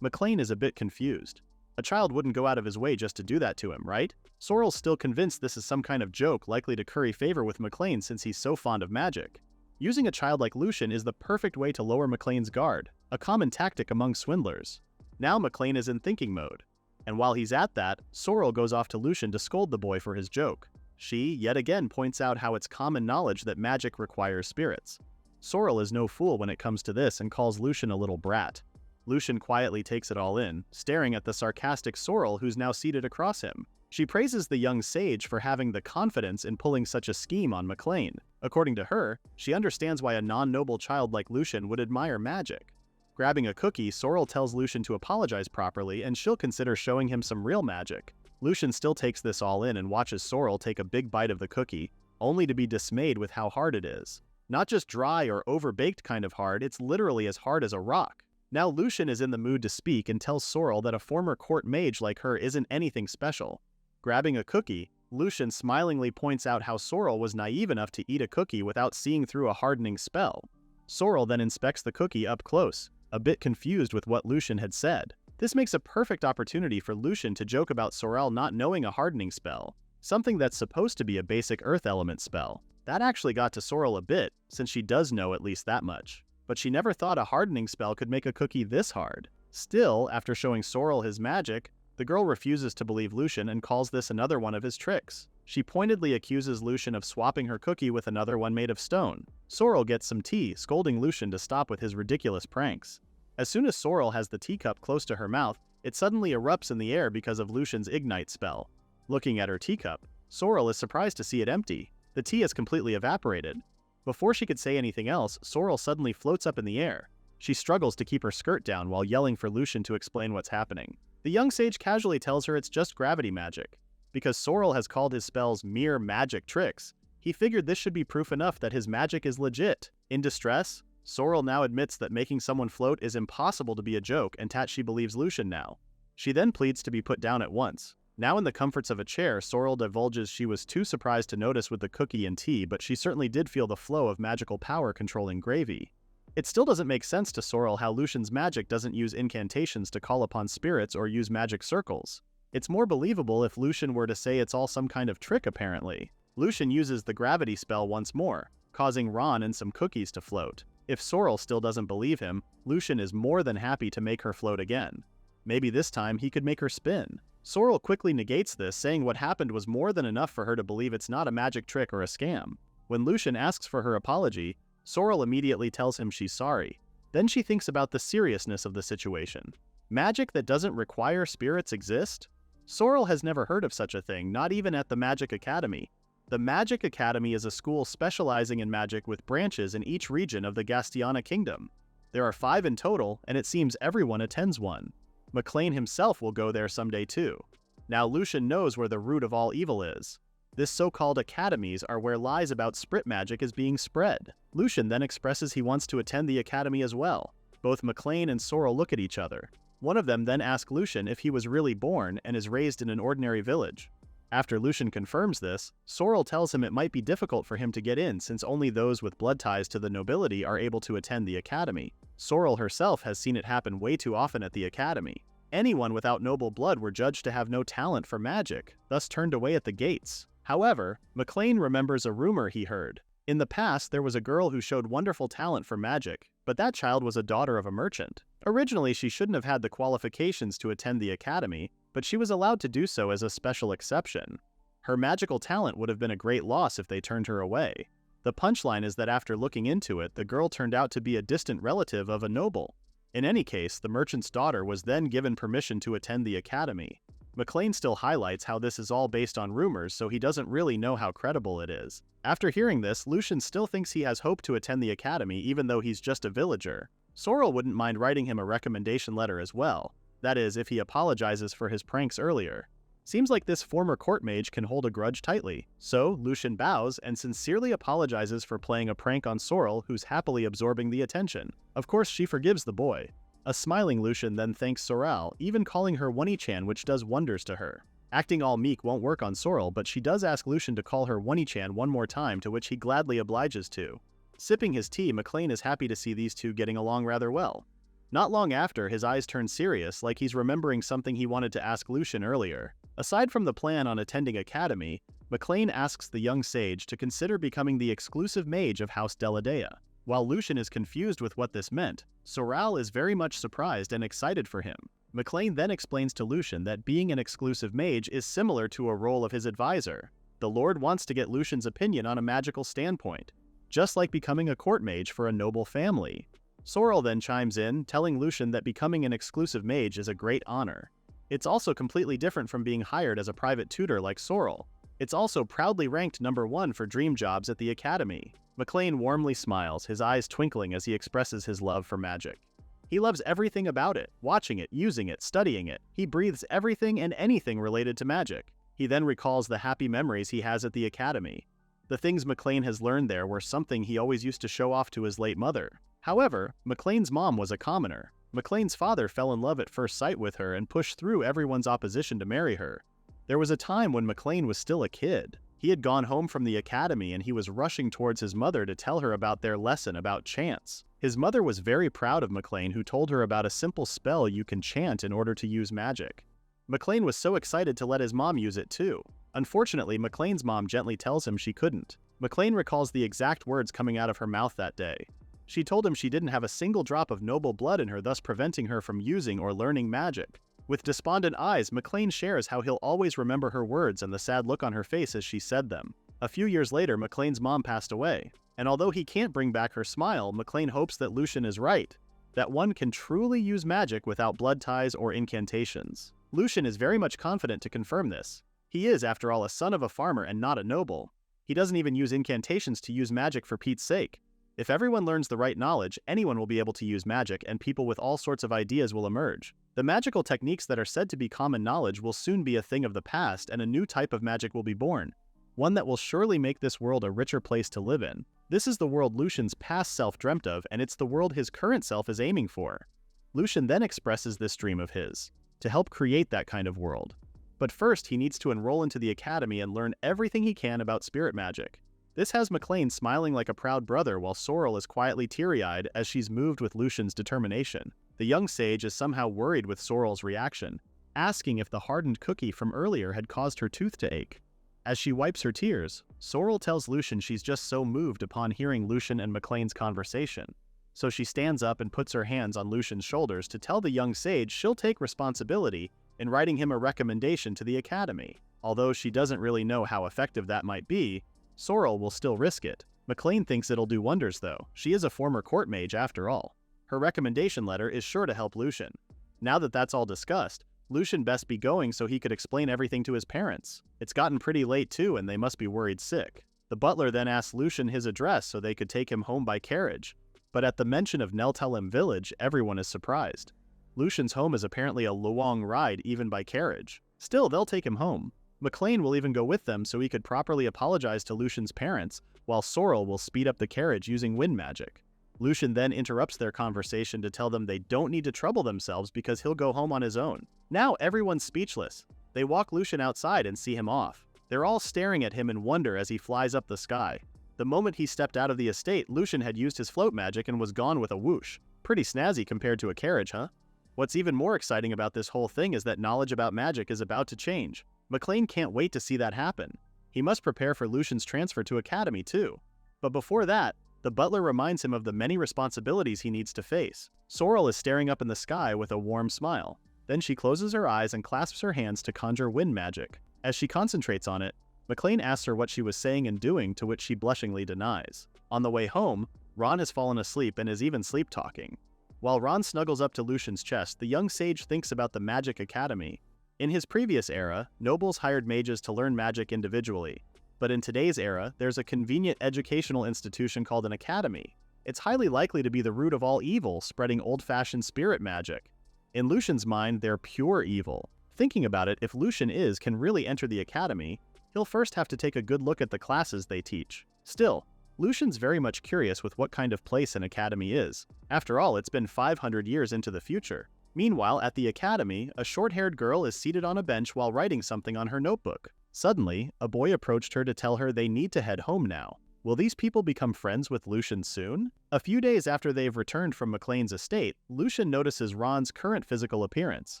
McLean is a bit confused. A child wouldn't go out of his way just to do that to him, right? Sorrel's still convinced this is some kind of joke likely to curry favor with McLean since he's so fond of magic. Using a child like Lucian is the perfect way to lower McLean's guard, a common tactic among swindlers. Now McLean is in thinking mode. And while he's at that, Sorrel goes off to Lucian to scold the boy for his joke. She, yet again, points out how it's common knowledge that magic requires spirits. Sorrel is no fool when it comes to this and calls Lucian a little brat. Lucian quietly takes it all in, staring at the sarcastic Sorrel who's now seated across him. She praises the young sage for having the confidence in pulling such a scheme on McLean. According to her, she understands why a non-noble child like Lucian would admire magic. Grabbing a cookie, Sorrel tells Lucian to apologize properly and she'll consider showing him some real magic. Lucian still takes this all in and watches Sorrel take a big bite of the cookie, only to be dismayed with how hard it is. Not just dry or overbaked kind of hard, it's literally as hard as a rock. Now Lucian is in the mood to speak and tells Sorrel that a former court mage like her isn't anything special. Grabbing a cookie, Lucian smilingly points out how Sorrel was naive enough to eat a cookie without seeing through a hardening spell. Sorrel then inspects the cookie up close, a bit confused with what Lucian had said. This makes a perfect opportunity for Lucian to joke about Sorrel not knowing a hardening spell, something that's supposed to be a basic earth element spell. That actually got to Sorrel a bit, since she does know at least that much. But she never thought a hardening spell could make a cookie this hard. Still, after showing Sorrel his magic, the girl refuses to believe Lucian and calls this another one of his tricks. She pointedly accuses Lucian of swapping her cookie with another one made of stone. Sorrel gets some tea, scolding Lucian to stop with his ridiculous pranks. As soon as Sorrel has the teacup close to her mouth, it suddenly erupts in the air because of Lucian's ignite spell. Looking at her teacup, Sorrel is surprised to see it empty. The tea has completely evaporated. Before she could say anything else, Sorrel suddenly floats up in the air. She struggles to keep her skirt down while yelling for Lucian to explain what's happening. The young sage casually tells her it's just gravity magic. Because Sorrel has called his spells mere magic tricks, he figured this should be proof enough that his magic is legit. In distress, Sorrel now admits that making someone float is impossible to be a joke and that she believes Lucian now. She then pleads to be put down at once. Now in the comforts of a chair, Sorrel divulges she was too surprised to notice with the cookie and tea, but she certainly did feel the flow of magical power controlling gravy. It still doesn't make sense to Sorrel how Lucian's magic doesn't use incantations to call upon spirits or use magic circles. It's more believable if Lucian were to say it's all some kind of trick apparently. Lucian uses the gravity spell once more, causing Ron and some cookies to float. If Sorrel still doesn't believe him, Lucian is more than happy to make her float again. Maybe this time he could make her spin. Sorrel quickly negates this, saying what happened was more than enough for her to believe it's not a magic trick or a scam. When Lucian asks for her apology, Sorrel immediately tells him she's sorry. Then she thinks about the seriousness of the situation. Magic that doesn't require spirits exist? Sorrel has never heard of such a thing, not even at the Magic Academy. The Magic Academy is a school specializing in magic with branches in each region of the Gastiana Kingdom. There are 5 in total, and it seems everyone attends one. McLean himself will go there someday too. Now Lucian knows where the root of all evil is. This so-called academies are where lies about sprit magic is being spread. Lucian then expresses he wants to attend the academy as well. Both McLean and Sorrel look at each other. One of them then asks Lucian if he was really born and is raised in an ordinary village. After Lucian confirms this, Sorrel tells him it might be difficult for him to get in since only those with blood ties to the nobility are able to attend the academy. Sorrel herself has seen it happen way too often at the academy. Anyone without noble blood were judged to have no talent for magic, thus turned away at the gates. However, McLean remembers a rumor he heard. In the past, there was a girl who showed wonderful talent for magic, but that child was a daughter of a merchant. Originally, she shouldn't have had the qualifications to attend the academy, but she was allowed to do so as a special exception. Her magical talent would have been a great loss if they turned her away. The punchline is that after looking into it, the girl turned out to be a distant relative of a noble. In any case, the merchant's daughter was then given permission to attend the academy. McLean still highlights how this is all based on rumors, so he doesn't really know how credible it is. After hearing this, Lucian still thinks he has hope to attend the academy even though he's just a villager. Sorrel wouldn't mind writing him a recommendation letter as well. That is, if he apologizes for his pranks earlier. Seems like this former court mage can hold a grudge tightly. So, Lucian bows and sincerely apologizes for playing a prank on Sorrel, who's happily absorbing the attention. Of course, she forgives the boy. A smiling Lucian then thanks Sorrel, even calling her Wonnie-chan, which does wonders to her. Acting all meek won't work on Sorrel, but she does ask Lucian to call her Wonnie-chan one more time, to which he gladly obliges to. Sipping his tea, McLean is happy to see these two getting along rather well. Not long after, his eyes turn serious, like he's remembering something he wanted to ask Lucian earlier. Aside from the plan on attending academy, McLean asks the young sage to consider becoming the exclusive mage of House Deladea. While Lucian is confused with what this meant, Sorrel is very much surprised and excited for him. McLean then explains to Lucian that being an exclusive mage is similar to a role of his advisor. The Lord wants to get Lucian's opinion on a magical standpoint, just like becoming a court mage for a noble family. Sorrel then chimes in, telling Lucian that becoming an exclusive mage is a great honor. It's also completely different from being hired as a private tutor like Sorrel. It's also proudly ranked #1 for dream jobs at the academy. McLean warmly smiles, his eyes twinkling as he expresses his love for magic. He loves everything about it, watching it, using it, studying it. He breathes everything and anything related to magic. He then recalls the happy memories he has at the academy. The things McLean has learned there were something he always used to show off to his late mother. However, McLean's mom was a commoner. McLean's father fell in love at first sight with her and pushed through everyone's opposition to marry her. There was a time when McLean was still a kid. He had gone home from the academy and he was rushing towards his mother to tell her about their lesson about chants. His mother was very proud of McLean, who told her about a simple spell you can chant in order to use magic. McLean was so excited to let his mom use it too. Unfortunately, McLean's mom gently tells him she couldn't. McLean recalls the exact words coming out of her mouth that day. She told him she didn't have a single drop of noble blood in her, thus preventing her from using or learning magic. With despondent eyes, McLean shares how he'll always remember her words and the sad look on her face as she said them. A few years later, McLean's mom passed away, and although he can't bring back her smile, McLean hopes that Lucian is right, that one can truly use magic without blood ties or incantations. Lucian is very much confident to confirm this. He is, after all, a son of a farmer and not a noble. He doesn't even use incantations to use magic for Pete's sake. If everyone learns the right knowledge, anyone will be able to use magic, and people with all sorts of ideas will emerge. The magical techniques that are said to be common knowledge will soon be a thing of the past, and a new type of magic will be born. One that will surely make this world a richer place to live in. This is the world Lucian's past self dreamt of, and it's the world his current self is aiming for. Lucian then expresses this dream of his, to help create that kind of world. But first, he needs to enroll into the academy and learn everything he can about spirit magic. This has McLean smiling like a proud brother while Sorrel is quietly teary-eyed as she's moved with Lucian's determination. The young sage is somehow worried with Sorrel's reaction, asking if the hardened cookie from earlier had caused her tooth to ache. As she wipes her tears, Sorrel tells Lucian she's just so moved upon hearing Lucian and McLean's conversation. So she stands up and puts her hands on Lucian's shoulders to tell the young sage she'll take responsibility in writing him a recommendation to the academy. Although she doesn't really know how effective that might be, Sorrel will still risk it. McLean thinks it'll do wonders though. She is a former court mage after all. Her recommendation letter is sure to help Lucian. Now that that's all discussed, Lucian best be going so he could explain everything to his parents. It's gotten pretty late too and they must be worried sick. The butler then asks Lucian his address so they could take him home by carriage. But at the mention of Neltelem village, everyone is surprised. Lucian's home is apparently a long ride even by carriage. Still, they'll take him home. McLean will even go with them so he could properly apologize to Lucian's parents, while Sorrel will speed up the carriage using wind magic. Lucian then interrupts their conversation to tell them they don't need to trouble themselves because he'll go home on his own. Now everyone's speechless. They walk Lucian outside and see him off. They're all staring at him in wonder as he flies up the sky. The moment he stepped out of the estate, Lucian had used his float magic and was gone with a whoosh. Pretty snazzy compared to a carriage, huh? What's even more exciting about this whole thing is that knowledge about magic is about to change. McLean can't wait to see that happen. He must prepare for Lucian's transfer to academy too. But before that, the butler reminds him of the many responsibilities he needs to face. Sorrel is staring up in the sky with a warm smile. Then she closes her eyes and clasps her hands to conjure wind magic. As she concentrates on it, McLean asks her what she was saying and doing, to which she blushingly denies. On the way home, Ron has fallen asleep and is even sleep-talking. While Ron snuggles up to Lucian's chest, the young sage thinks about the Magic Academy. In his previous era, nobles hired mages to learn magic individually. But in today's era, there's a convenient educational institution called an academy. It's highly likely to be the root of all evil, spreading old-fashioned spirit magic. In Lucian's mind, they're pure evil. Thinking about it, if Lucian can really enter the academy, he'll first have to take a good look at the classes they teach. Still, Lucian's very much curious with what kind of place an academy is. After all, it's been 500 years into the future. Meanwhile, at the academy, a short-haired girl is seated on a bench while writing something on her notebook. Suddenly, a boy approached her to tell her they need to head home now. Will these people become friends with Lucian soon? A few days after they've returned from McLean's estate, Lucian notices Ron's current physical appearance.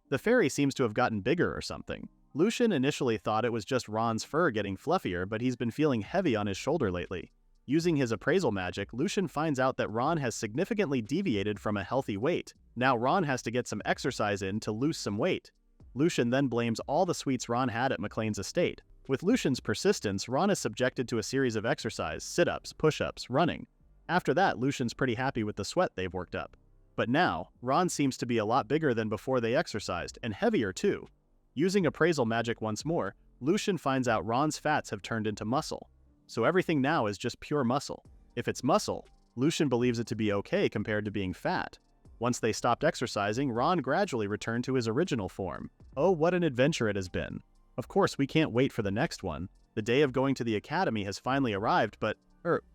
The fairy seems to have gotten bigger or something. Lucian initially thought it was just Ron's fur getting fluffier, but he's been feeling heavy on his shoulder lately. Using his appraisal magic, Lucian finds out that Ron has significantly deviated from a healthy weight. Now Ron has to get some exercise in to lose some weight. Lucian then blames all the sweets Ron had at McLean's estate. With Lucian's persistence, Ron is subjected to a series of exercise, sit-ups, push-ups, running. After that, Lucian's pretty happy with the sweat they've worked up. But now, Ron seems to be a lot bigger than before they exercised, and heavier too. Using appraisal magic once more, Lucian finds out Ron's fats have turned into muscle. So everything now is just pure muscle. If it's muscle, Lucian believes it to be okay compared to being fat. Once they stopped exercising, Ron gradually returned to his original form. Oh, what an adventure it has been. Of course, we can't wait for the next one. The day of going to the academy has finally arrived, but,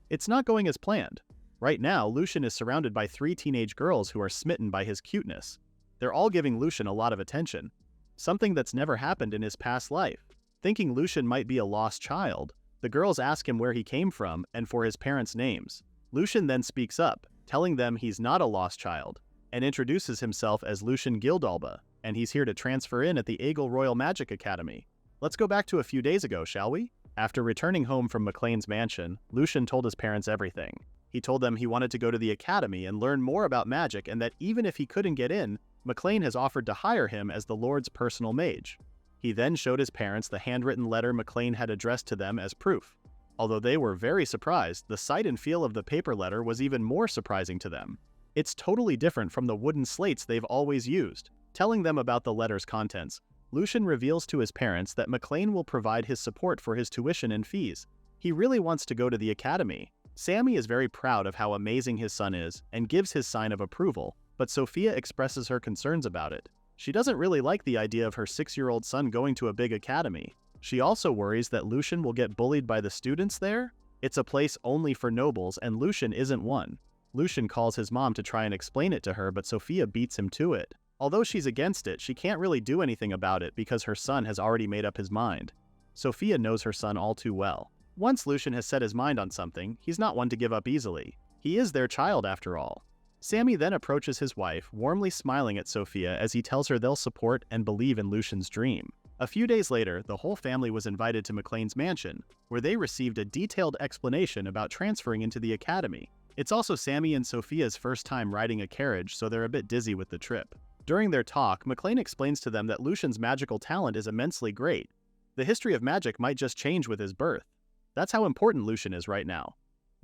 it's not going as planned. Right now, Lucian is surrounded by 3 teenage girls who are smitten by his cuteness. They're all giving Lucian a lot of attention. Something that's never happened in his past life. Thinking Lucian might be a lost child, the girls ask him where he came from and for his parents' names. Lucian then speaks up, telling them he's not a lost child, and introduces himself as Lucian Gildalba, and he's here to transfer in at the Eagle Royal Magic Academy. Let's go back to a few days ago, shall we? After returning home from McLean's mansion, Lucian told his parents everything. He told them he wanted to go to the academy and learn more about magic, and that even if he couldn't get in, McLean has offered to hire him as the Lord's personal mage. He then showed his parents the handwritten letter McLean had addressed to them as proof. Although they were very surprised, the sight and feel of the paper letter was even more surprising to them. It's totally different from the wooden slates they've always used. Telling them about the letter's contents, Lucian reveals to his parents that McLean will provide his support for his tuition and fees. He really wants to go to the academy. Sammy is very proud of how amazing his son is and gives his sign of approval, but Sophia expresses her concerns about it. She doesn't really like the idea of her 6-year-old son going to a big academy. She also worries that Lucian will get bullied by the students there. It's a place only for nobles, and Lucian isn't one. Lucian calls his mom to try and explain it to her, but Sophia beats him to it. Although she's against it, she can't really do anything about it because her son has already made up his mind. Sophia knows her son all too well. Once Lucian has set his mind on something, he's not one to give up easily. He is their child after all. Sammy then approaches his wife, warmly smiling at Sophia as he tells her they'll support and believe in Lucian's dream. A few days later, the whole family was invited to McLean's mansion, where they received a detailed explanation about transferring into the academy. It's also Sammy and Sophia's first time riding a carriage, so they're a bit dizzy with the trip. During their talk, McLean explains to them that Lucian's magical talent is immensely great. The history of magic might just change with his birth. That's how important Lucian is right now.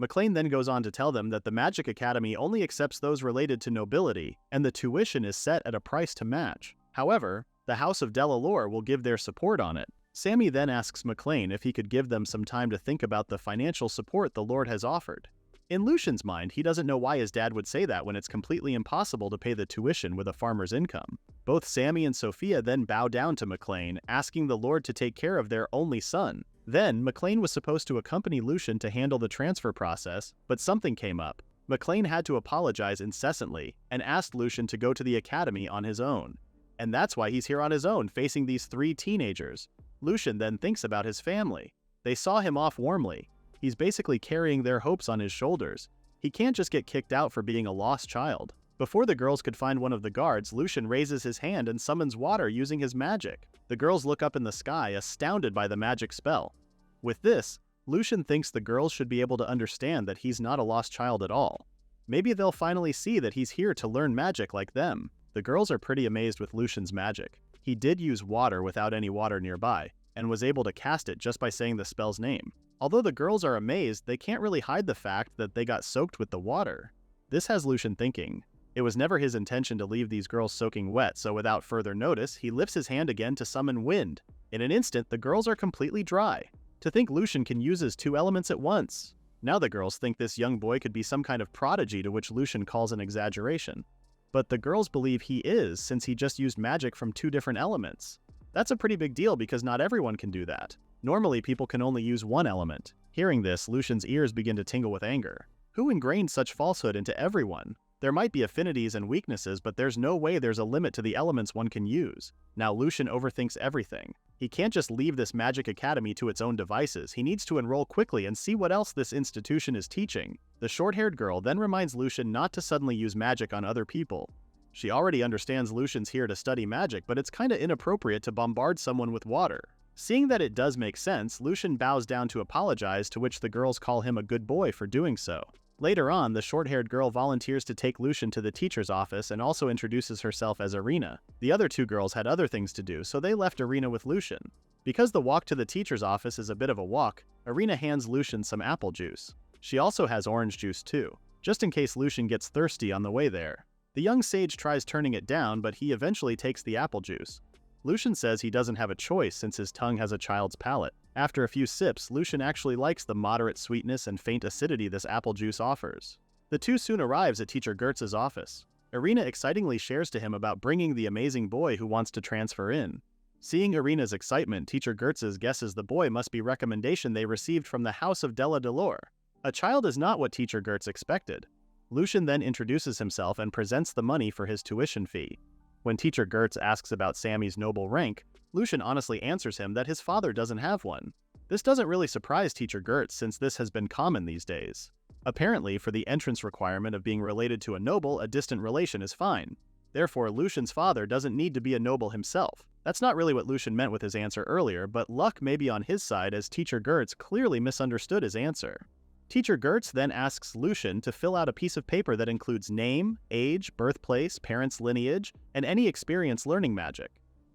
McLean then goes on to tell them that the Magic Academy only accepts those related to nobility, and the tuition is set at a price to match. However, the House of Delalore will give their support on it. Sammy then asks McLean if he could give them some time to think about the financial support the Lord has offered. In Lucian's mind, he doesn't know why his dad would say that when it's completely impossible to pay the tuition with a farmer's income. Both Sammy and Sophia then bow down to McLean, asking the Lord to take care of their only son. Then, McLean was supposed to accompany Lucian to handle the transfer process, but something came up. McLean had to apologize incessantly, and asked Lucian to go to the academy on his own. And that's why he's here on his own, facing these 3 teenagers. Lucian then thinks about his family. They saw him off warmly. He's basically carrying their hopes on his shoulders. He can't just get kicked out for being a lost child. Before the girls could find one of the guards, Lucian raises his hand and summons water using his magic. The girls look up in the sky, astounded by the magic spell. With this, Lucian thinks the girls should be able to understand that he's not a lost child at all. Maybe they'll finally see that he's here to learn magic like them. The girls are pretty amazed with Lucian's magic. He did use water without any water nearby, and was able to cast it just by saying the spell's name. Although the girls are amazed, they can't really hide the fact that they got soaked with the water. This has Lucian thinking, It was never his intention to leave these girls soaking wet, so without further notice, he lifts his hand again to summon wind. In an instant, the girls are completely dry. To think Lucian can use his two elements at once. Now the girls think this young boy could be some kind of prodigy, to which Lucian calls an exaggeration. But the girls believe he is, since he just used magic from two different elements. That's a pretty big deal because not everyone can do that. Normally, people can only use one element. Hearing this, Lucian's ears begin to tingle with anger. Who ingrained such falsehood into everyone? There might be affinities and weaknesses, but there's no way there's a limit to the elements one can use. Now Lucian overthinks everything. He can't just leave this magic academy to its own devices. He needs to enroll quickly and see what else this institution is teaching. The short-haired girl then reminds Lucian not to suddenly use magic on other people. She already understands Lucian's here to study magic, but it's kinda inappropriate to bombard someone with water. Seeing that it does make sense, Lucian bows down to apologize, to which the girls call him a good boy for doing so. Later on, the short-haired girl volunteers to take Lucian to the teacher's office and also introduces herself as Irina. The other two girls had other things to do, so they left Irina with Lucian. Because the walk to the teacher's office is a bit of a walk, Irina hands Lucian some apple juice. She also has orange juice too, just in case Lucian gets thirsty on the way there. The young sage tries turning it down, but he eventually takes the apple juice. Lucian says he doesn't have a choice since his tongue has a child's palate. After a few sips, Lucian actually likes the moderate sweetness and faint acidity this apple juice offers. The two soon arrives at Teacher Gertz's office. Irina excitingly shares to him about bringing the amazing boy who wants to transfer in. Seeing Irina's excitement, Teacher Gertz's guesses the boy must be recommendation they received from the House of Della Delore. A child is not what Teacher Gertz expected. Lucian then introduces himself and presents the money for his tuition fee. When Teacher Gertz asks about Sammy's noble rank, Lucian honestly answers him that his father doesn't have one. This doesn't really surprise Teacher Gertz since this has been common these days. Apparently, for the entrance requirement of being related to a noble, a distant relation is fine. Therefore, Lucian's father doesn't need to be a noble himself. That's not really what Lucian meant with his answer earlier, but luck may be on his side as Teacher Gertz clearly misunderstood his answer. Teacher Gertz then asks Lucian to fill out a piece of paper that includes name, age, birthplace, parents' lineage, and any experience learning magic.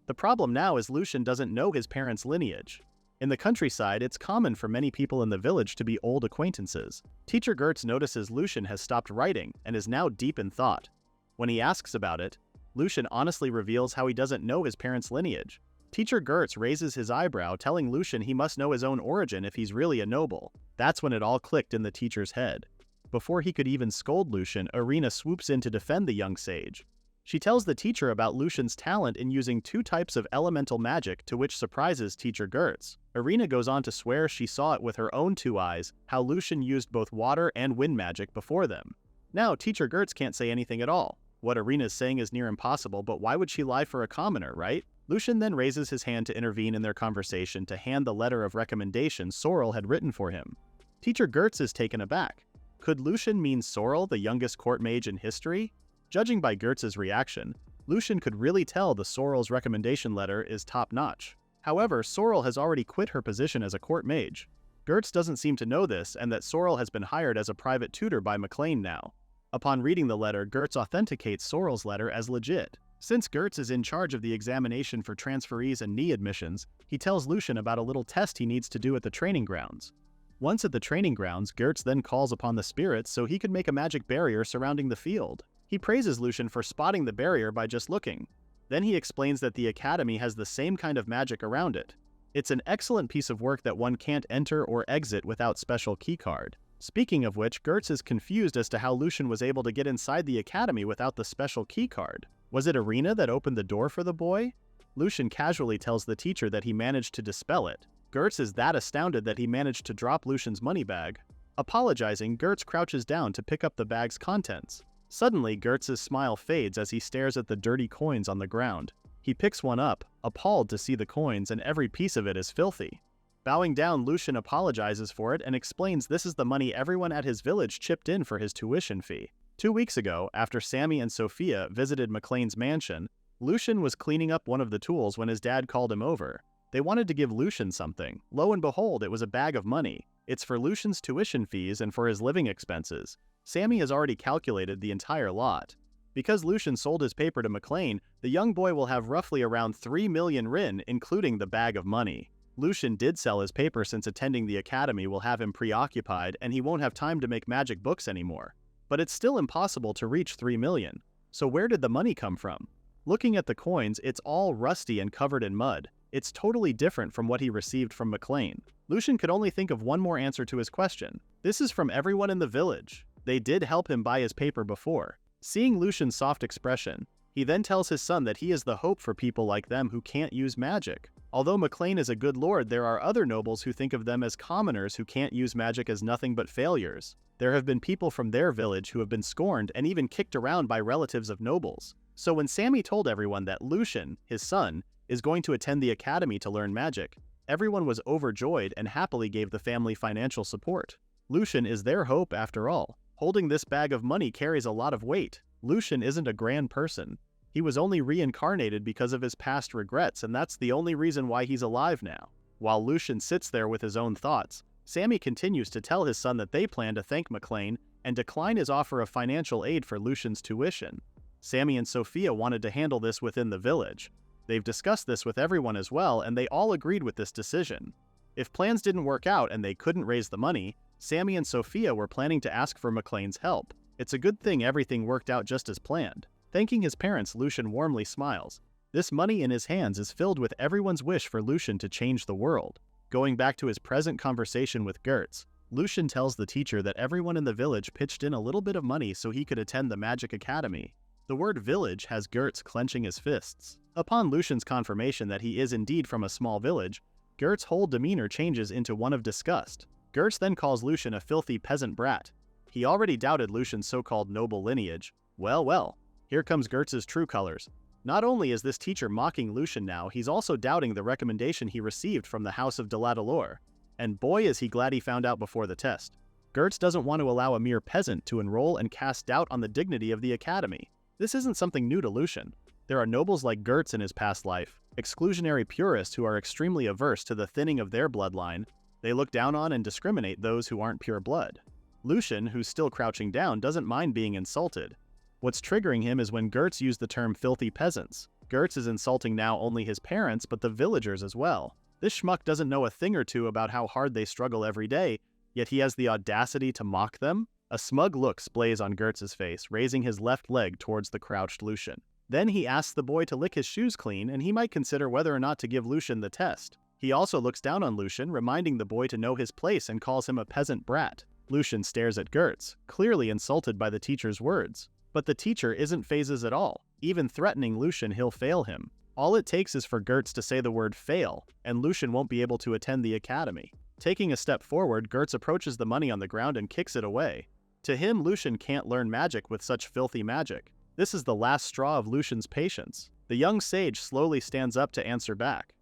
The problem now is Lucian doesn't know his parents' lineage. In the countryside, it's common for many people in the village to be old acquaintances. Teacher Gertz notices Lucian has stopped writing and is now deep in thought. When he asks about it, Lucian honestly reveals how he doesn't know his parents' lineage. Teacher Gertz raises his eyebrow, telling Lucian he must know his own origin if he's really a noble. That's when it all clicked in the teacher's head. Before he could even scold Lucian, Irina swoops in to defend the young sage. She tells the teacher about Lucian's talent in using two types of elemental magic, to which surprises Teacher Gertz. Irina goes on to swear she saw it with her own two eyes, how Lucian used both water and wind magic before them. Now, Teacher Gertz can't say anything at all. What Irina's saying is near impossible, but why would she lie for a commoner, right? Lucian then raises his hand to intervene in their conversation to hand the letter of recommendation Sorrel had written for him. Teacher Gertz is taken aback. Could Lucian mean Sorrel, the youngest court mage in history? Judging by Gertz's reaction, Lucian could really tell the Sorrel's recommendation letter is top-notch. However, Sorrel has already quit her position as a court mage. Gertz doesn't seem to know this and that Sorrel has been hired as a private tutor by McLean now. Upon reading the letter, Gertz authenticates Sorrel's letter as legit. Since Gertz is in charge of the examination for transferees and knee admissions, he tells Lucian about a little test he needs to do at the training grounds. Once at the training grounds, Gertz then calls upon the spirits so he can make a magic barrier surrounding the field. He praises Lucian for spotting the barrier by just looking. Then he explains that the academy has the same kind of magic around it. It's an excellent piece of work that one can't enter or exit without special keycard. Speaking of which, Gertz is confused as to how Lucian was able to get inside the academy without the special keycard. Was it Irina that opened the door for the boy? Lucian casually tells the teacher that he managed to dispel it. Gertz is that astounded that he managed to drop Lucian's money bag. Apologizing, Gertz crouches down to pick up the bag's contents. Suddenly, Gertz's smile fades as he stares at the dirty coins on the ground. He picks one up, appalled to see the coins, and every piece of it is filthy. Bowing down, Lucian apologizes for it and explains this is the money everyone at his village chipped in for his tuition fee. 2 weeks ago, after Sammy and Sophia visited McLean's mansion, Lucian was cleaning up one of the tools when his dad called him over. They wanted to give Lucian something. Lo and behold, it was a bag of money. It's for Lucian's tuition fees and for his living expenses. Sammy has already calculated the entire lot. Because Lucian sold his paper to McLean, the young boy will have roughly around 3 million rin, including the bag of money. Lucian did sell his paper since attending the academy will have him preoccupied and he won't have time to make magic books anymore. But it's still impossible to reach 3 million. So where did the money come from? Looking at the coins, it's all rusty and covered in mud. It's totally different from what he received from McLean. Lucian could only think of one more answer to his question. This is from everyone in the village. They did help him buy his paper before. Seeing Lucian's soft expression, he then tells his son that he is the hope for people like them who can't use magic. Although McLean is a good lord, there are other nobles who think of them as commoners who can't use magic as nothing but failures. There have been people from their village who have been scorned and even kicked around by relatives of nobles. So when Sammy told everyone that Lucian, his son, is going to attend the academy to learn magic, everyone was overjoyed and happily gave the family financial support. Lucian is their hope after all. Holding this bag of money carries a lot of weight. Lucian isn't a grand person. He was only reincarnated because of his past regrets, and that's the only reason why he's alive now. While Lucian sits there with his own thoughts, Sammy continues to tell his son that they plan to thank McLean and decline his offer of financial aid for Lucian's tuition. Sammy and Sophia wanted to handle this within the village. They've discussed this with everyone as well, and they all agreed with this decision. If plans didn't work out and they couldn't raise the money, Sammy and Sophia were planning to ask for McLean's help. It's a good thing everything worked out just as planned. Thanking his parents, Lucian warmly smiles. This money in his hands is filled with everyone's wish for Lucian to change the world. Going back to his present conversation with Gertz, Lucian tells the teacher that everyone in the village pitched in a little bit of money so he could attend the Magic Academy. The word village has Gertz clenching his fists. Upon Lucian's confirmation that he is indeed from a small village, Gertz's whole demeanor changes into one of disgust. Gertz then calls Lucian a filthy peasant brat. He already doubted Lucian's so-called noble lineage. Well, here comes Gertz's true colors. Not only is this teacher mocking Lucian now, he's also doubting the recommendation he received from the House of Deladalor. And boy is he glad he found out before the test. Gertz doesn't want to allow a mere peasant to enroll and cast doubt on the dignity of the academy. This isn't something new to Lucian. There are nobles like Gertz in his past life, exclusionary purists who are extremely averse to the thinning of their bloodline. They look down on and discriminate those who aren't pure blood. Lucian, who's still crouching down, doesn't mind being insulted. What's triggering him is when Gertz used the term filthy peasants. Gertz is insulting now only his parents, but the villagers as well. This schmuck doesn't know a thing or two about how hard they struggle every day, yet he has the audacity to mock them? A smug look splays on Gertz's face, raising his left leg towards the crouched Lucian. Then he asks the boy to lick his shoes clean, and he might consider whether or not to give Lucian the test. He also looks down on Lucian, reminding the boy to know his place and calls him a peasant brat. Lucian stares at Gertz, clearly insulted by the teacher's words. But the teacher isn't phases at all. Even threatening Lucian, he'll fail him. All it takes is for Gertz to say the word fail, and Lucian won't be able to attend the academy. Taking a step forward, Gertz approaches the money on the ground and kicks it away. To him, Lucian can't learn magic with such filthy magic. This is the last straw of Lucian's patience. The young sage slowly stands up to answer back.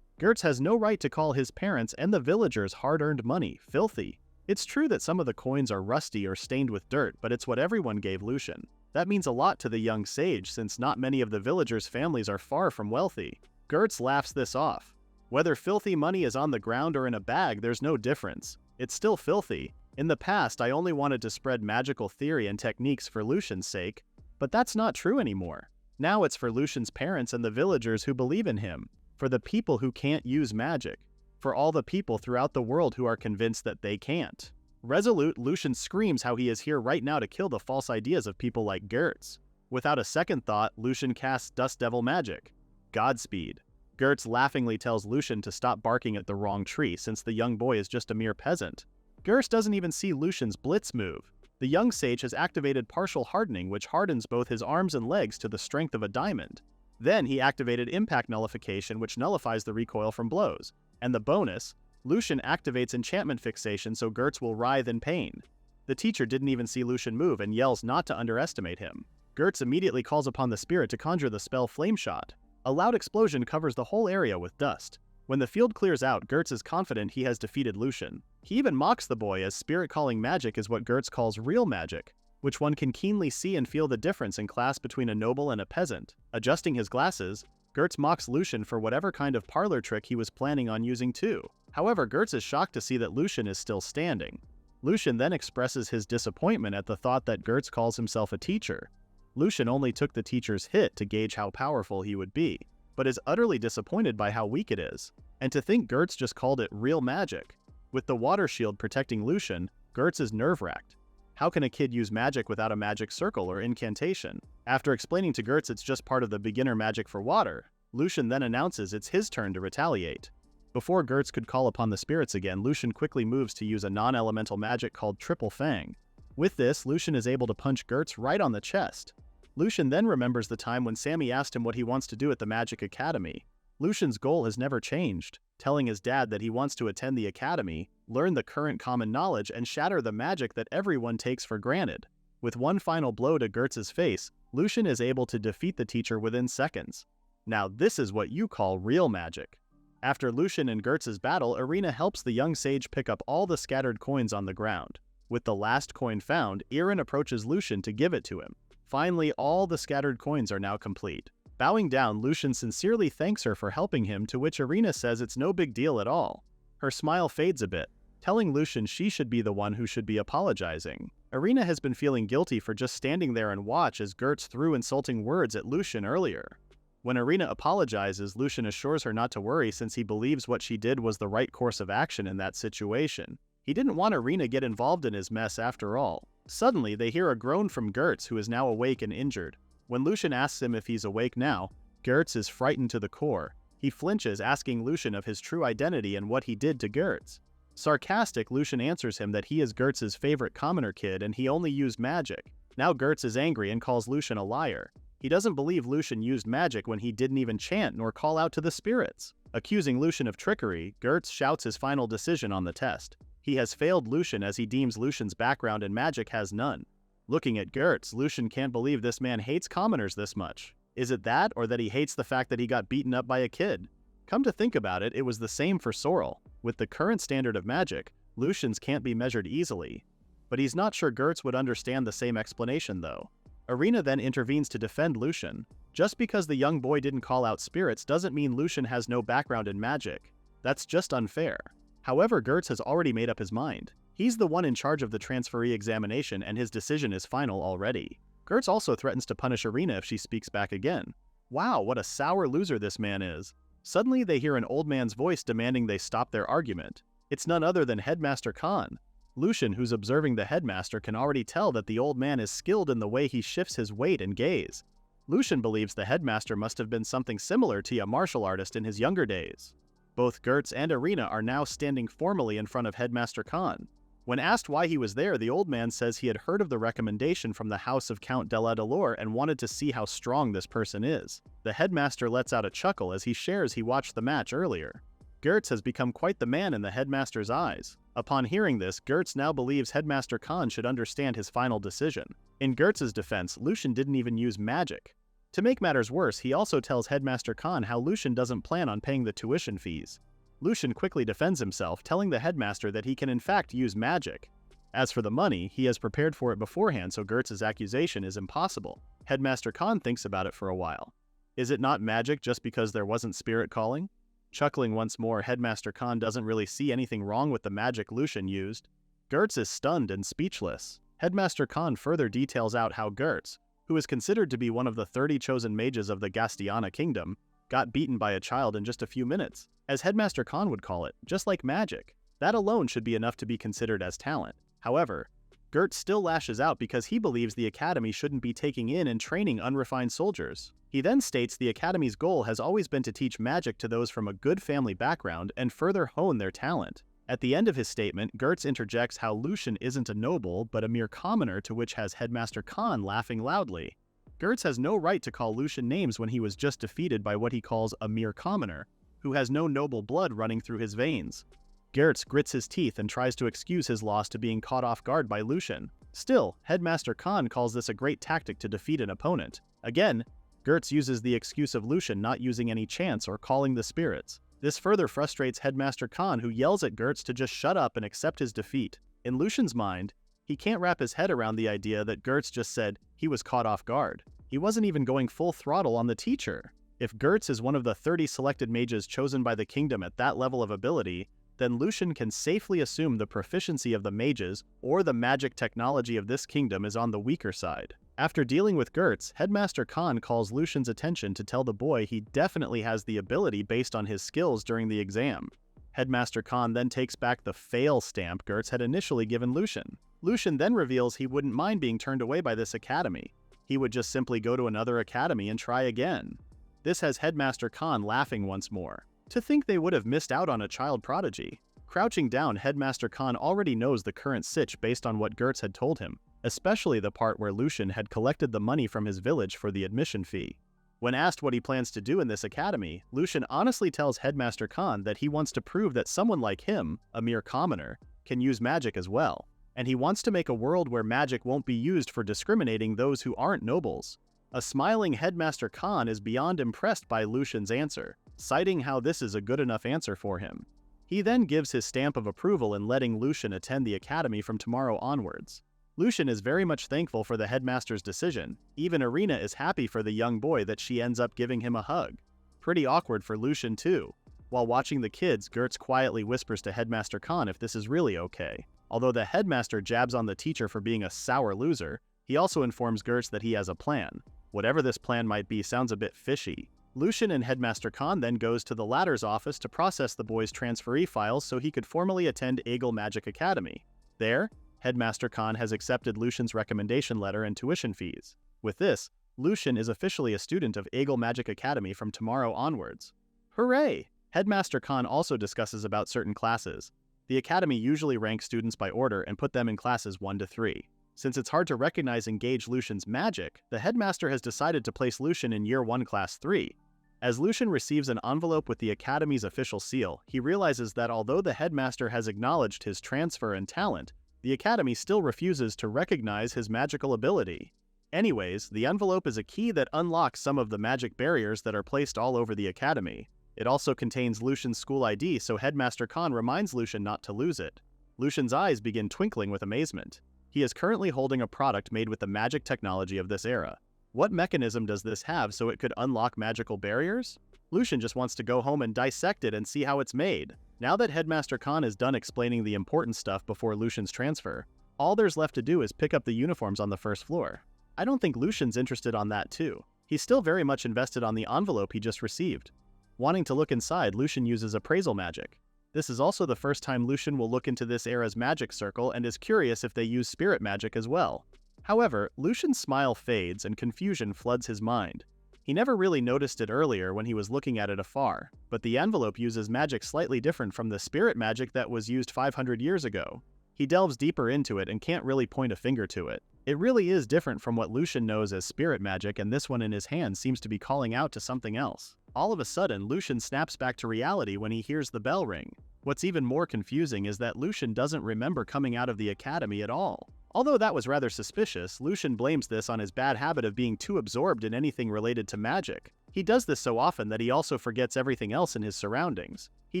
Gertz has no right to call his parents and the villagers' hard-earned money filthy. It's true that some of the coins are rusty or stained with dirt, but it's what everyone gave Lucian. That means a lot to the young sage, since not many of the villagers' families are far from wealthy. Gertz laughs this off. Whether filthy money is on the ground or in a bag, there's no difference. It's still filthy. In the past, I only wanted to spread magical theory and techniques for Lucian's sake, but that's not true anymore. Now it's for Lucian's parents and the villagers who believe in him, for the people who can't use magic, for all the people throughout the world who are convinced that they can't. Resolute, Lucian screams how he is here right now to kill the false ideas of people like Gertz. Without a second thought, Lucian casts Dust Devil magic. Godspeed. Gertz laughingly tells Lucian to stop barking at the wrong tree since the young boy is just a mere peasant. Gertz doesn't even see Lucian's blitz move. The young sage has activated partial hardening, which hardens both his arms and legs to the strength of a diamond. Then he activated impact nullification, which nullifies the recoil from blows. And the bonus, Lucian activates enchantment fixation so Gertz will writhe in pain. The teacher didn't even see Lucian move and yells not to underestimate him. Gertz immediately calls upon the spirit to conjure the spell Flame Shot. A loud explosion covers the whole area with dust. When the field clears out, Gertz is confident he has defeated Lucian. He even mocks the boy, as spirit calling magic is what Gertz calls real magic, which one can keenly see and feel the difference in class between a noble and a peasant. Adjusting his glasses, Gertz mocks Lucian for whatever kind of parlor trick he was planning on using too. However, Gertz is shocked to see that Lucian is still standing. Lucian then expresses his disappointment at the thought that Gertz calls himself a teacher. Lucian only took the teacher's hit to gauge how powerful he would be, but is utterly disappointed by how weak it is. And to think Gertz just called it real magic. With the water shield protecting Lucian, Gertz is nerve-wracked. How can a kid use magic without a magic circle or incantation? After explaining to Gertz it's just part of the beginner magic for water, Lucian then announces it's his turn to retaliate. Before Gertz could call upon the spirits again, Lucian quickly moves to use a non-elemental magic called Triple Fang. With this, Lucian is able to punch Gertz right on the chest. Lucian then remembers the time when Sammy asked him what he wants to do at the Magic Academy. Lucian's goal has never changed, telling his dad that he wants to attend the academy, learn the current common knowledge, and shatter the magic that everyone takes for granted. With one final blow to Gertz's face, Lucian is able to defeat the teacher within seconds. Now this is what you call real magic. After Lucian and Gertz's battle, Irina helps the young sage pick up all the scattered coins on the ground. With the last coin found, Irin approaches Lucian to give it to him. Finally, all the scattered coins are now complete. Bowing down, Lucian sincerely thanks her for helping him, to which Irina says it's no big deal at all. Her smile fades a bit, telling Lucian she should be the one who should be apologizing. Irina has been feeling guilty for just standing there and watch as Gertz threw insulting words at Lucian earlier. When Irina apologizes, Lucian assures her not to worry since he believes what she did was the right course of action in that situation. He didn't want Irina to get involved in his mess after all. Suddenly, they hear a groan from Gertz, who is now awake and injured. When Lucian asks him if he's awake now, Gertz is frightened to the core. He flinches, asking Lucian of his true identity and what he did to Gertz. Sarcastic, Lucian answers him that he is Gertz's favorite commoner kid and he only used magic. Now Gertz is angry and calls Lucian a liar. He doesn't believe Lucian used magic when he didn't even chant nor call out to the spirits. Accusing Lucian of trickery, Gertz shouts his final decision on the test. He has failed Lucian as he deems Lucian's background in magic has none. Looking at Gertz, Lucian can't believe this man hates commoners this much. Is it that, or that he hates the fact that he got beaten up by a kid? Come to think about it, it was the same for Sorrel. With the current standard of magic, Lucian's can't be measured easily. But he's not sure Gertz would understand the same explanation though. Irina then intervenes to defend Lucian. Just because the young boy didn't call out spirits doesn't mean Lucian has no background in magic. That's just unfair. However, Gertz has already made up his mind. He's the one in charge of the transferee examination and his decision is final already. Gertz also threatens to punish Irina if she speaks back again. Wow, what a sour loser this man is. Suddenly they hear an old man's voice demanding they stop their argument. It's none other than Headmaster Khan. Lucian, who's observing the headmaster, can already tell that the old man is skilled in the way he shifts his weight and gaze. Lucian believes the headmaster must have been something similar to a martial artist in his younger days. Both Gertz and Irina are now standing formally in front of Headmaster Khan. When asked why he was there, the old man says he had heard of the recommendation from the house of Count de la Delore and wanted to see how strong this person is. The headmaster lets out a chuckle as he shares he watched the match earlier. Gertz has become quite the man in the headmaster's eyes. Upon hearing this, Gertz now believes Headmaster Khan should understand his final decision. In Gertz's defense, Lucian didn't even use magic. To make matters worse, he also tells Headmaster Khan how Lucian doesn't plan on paying the tuition fees. Lucian quickly defends himself, telling the headmaster that he can in fact use magic. As for the money, he has prepared for it beforehand, so Gertz's accusation is impossible. Headmaster Khan thinks about it for a while. Is it not magic just because there wasn't spirit calling? Chuckling once more, Headmaster Khan doesn't really see anything wrong with the magic Lucian used. Gertz is stunned and speechless. Headmaster Khan further details out how Gertz, who is considered to be one of the 30 chosen mages of the Gastiana kingdom, got beaten by a child in just a few minutes, as Headmaster Khan would call it, just like magic. That alone should be enough to be considered as talent. However, Gertz still lashes out because he believes the academy shouldn't be taking in and training unrefined soldiers. He then states the academy's goal has always been to teach magic to those from a good family background and further hone their talent. At the end of his statement, Gertz interjects how Lucian isn't a noble but a mere commoner, to which has Headmaster Khan laughing loudly. Gertz has no right to call Lucian names when he was just defeated by what he calls a mere commoner, who has no noble blood running through his veins. Gertz grits his teeth and tries to excuse his loss to being caught off guard by Lucian. Still, Headmaster Khan calls this a great tactic to defeat an opponent. Again, Gertz uses the excuse of Lucian not using any chants or calling the spirits. This further frustrates Headmaster Khan, who yells at Gertz to just shut up and accept his defeat. In Lucian's mind, he can't wrap his head around the idea that Gertz just said he was caught off guard. He wasn't even going full throttle on the teacher. If Gertz is one of the 30 selected mages chosen by the kingdom at that level of ability, then Lucian can safely assume the proficiency of the mages or the magic technology of this kingdom is on the weaker side. After dealing with Gertz, Headmaster Khan calls Lucian's attention to tell the boy he definitely has the ability based on his skills during the exam. Headmaster Khan then takes back the fail stamp Gertz had initially given Lucian. Lucian then reveals he wouldn't mind being turned away by this academy. He would just simply go to another academy and try again. This has Headmaster Khan laughing once more. To think they would have missed out on a child prodigy. Crouching down, Headmaster Khan already knows the current sitch based on what Gertz had told him, especially the part where Lucian had collected the money from his village for the admission fee. When asked what he plans to do in this academy, Lucian honestly tells Headmaster Khan that he wants to prove that someone like him, a mere commoner, can use magic as well, and he wants to make a world where magic won't be used for discriminating those who aren't nobles. A smiling Headmaster Khan is beyond impressed by Lucian's answer, citing how this is a good enough answer for him. He then gives his stamp of approval in letting Lucian attend the academy from tomorrow onwards. Lucian is very much thankful for the headmaster's decision. Even Irina is happy for the young boy that she ends up giving him a hug. Pretty awkward for Lucian too. While watching the kids, Gertz quietly whispers to Headmaster Khan if this is really okay. Although the headmaster jabs on the teacher for being a sour loser, he also informs Gertz that he has a plan. Whatever this plan might be sounds a bit fishy. Lucian and Headmaster Khan then goes to the latter's office to process the boy's transferee files so he could formally attend Eagle Magic Academy. There, Headmaster Khan has accepted Lucian's recommendation letter and tuition fees. With this, Lucian is officially a student of Eagle Magic Academy from tomorrow onwards. Hooray! Headmaster Khan also discusses about certain classes. The academy usually ranks students by order and put them in classes 1 to 3. Since it's hard to recognize and gauge Lucian's magic, the headmaster has decided to place Lucian in Year 1 Class 3. As Lucian receives an envelope with the academy's official seal, he realizes that although the headmaster has acknowledged his transfer and talent, the academy still refuses to recognize his magical ability. Anyways, the envelope is a key that unlocks some of the magic barriers that are placed all over the academy. It also contains Lucian's school ID, so Headmaster Khan reminds Lucian not to lose it. Lucian's eyes begin twinkling with amazement. He is currently holding a product made with the magic technology of this era. What mechanism does this have so it could unlock magical barriers? Lucian just wants to go home and dissect it and see how it's made. Now that Headmaster Khan is done explaining the important stuff before Lucian's transfer, all there's left to do is pick up the uniforms on the first floor. I don't think Lucian's interested on that too. He's still very much invested on the envelope he just received. Wanting to look inside, Lucian uses appraisal magic. This is also the first time Lucian will look into this era's magic circle and is curious if they use spirit magic as well. However, Lucian's smile fades and confusion floods his mind. He never really noticed it earlier when he was looking at it afar, but the envelope uses magic slightly different from the spirit magic that was used 500 years ago. He delves deeper into it and can't really point a finger to it. It really is different from what Lucian knows as spirit magic, and this one in his hand seems to be calling out to something else. All of a sudden, Lucian snaps back to reality when he hears the bell ring. What's even more confusing is that Lucian doesn't remember coming out of the academy at all. Although that was rather suspicious, Lucian blames this on his bad habit of being too absorbed in anything related to magic. He does this so often that he also forgets everything else in his surroundings. He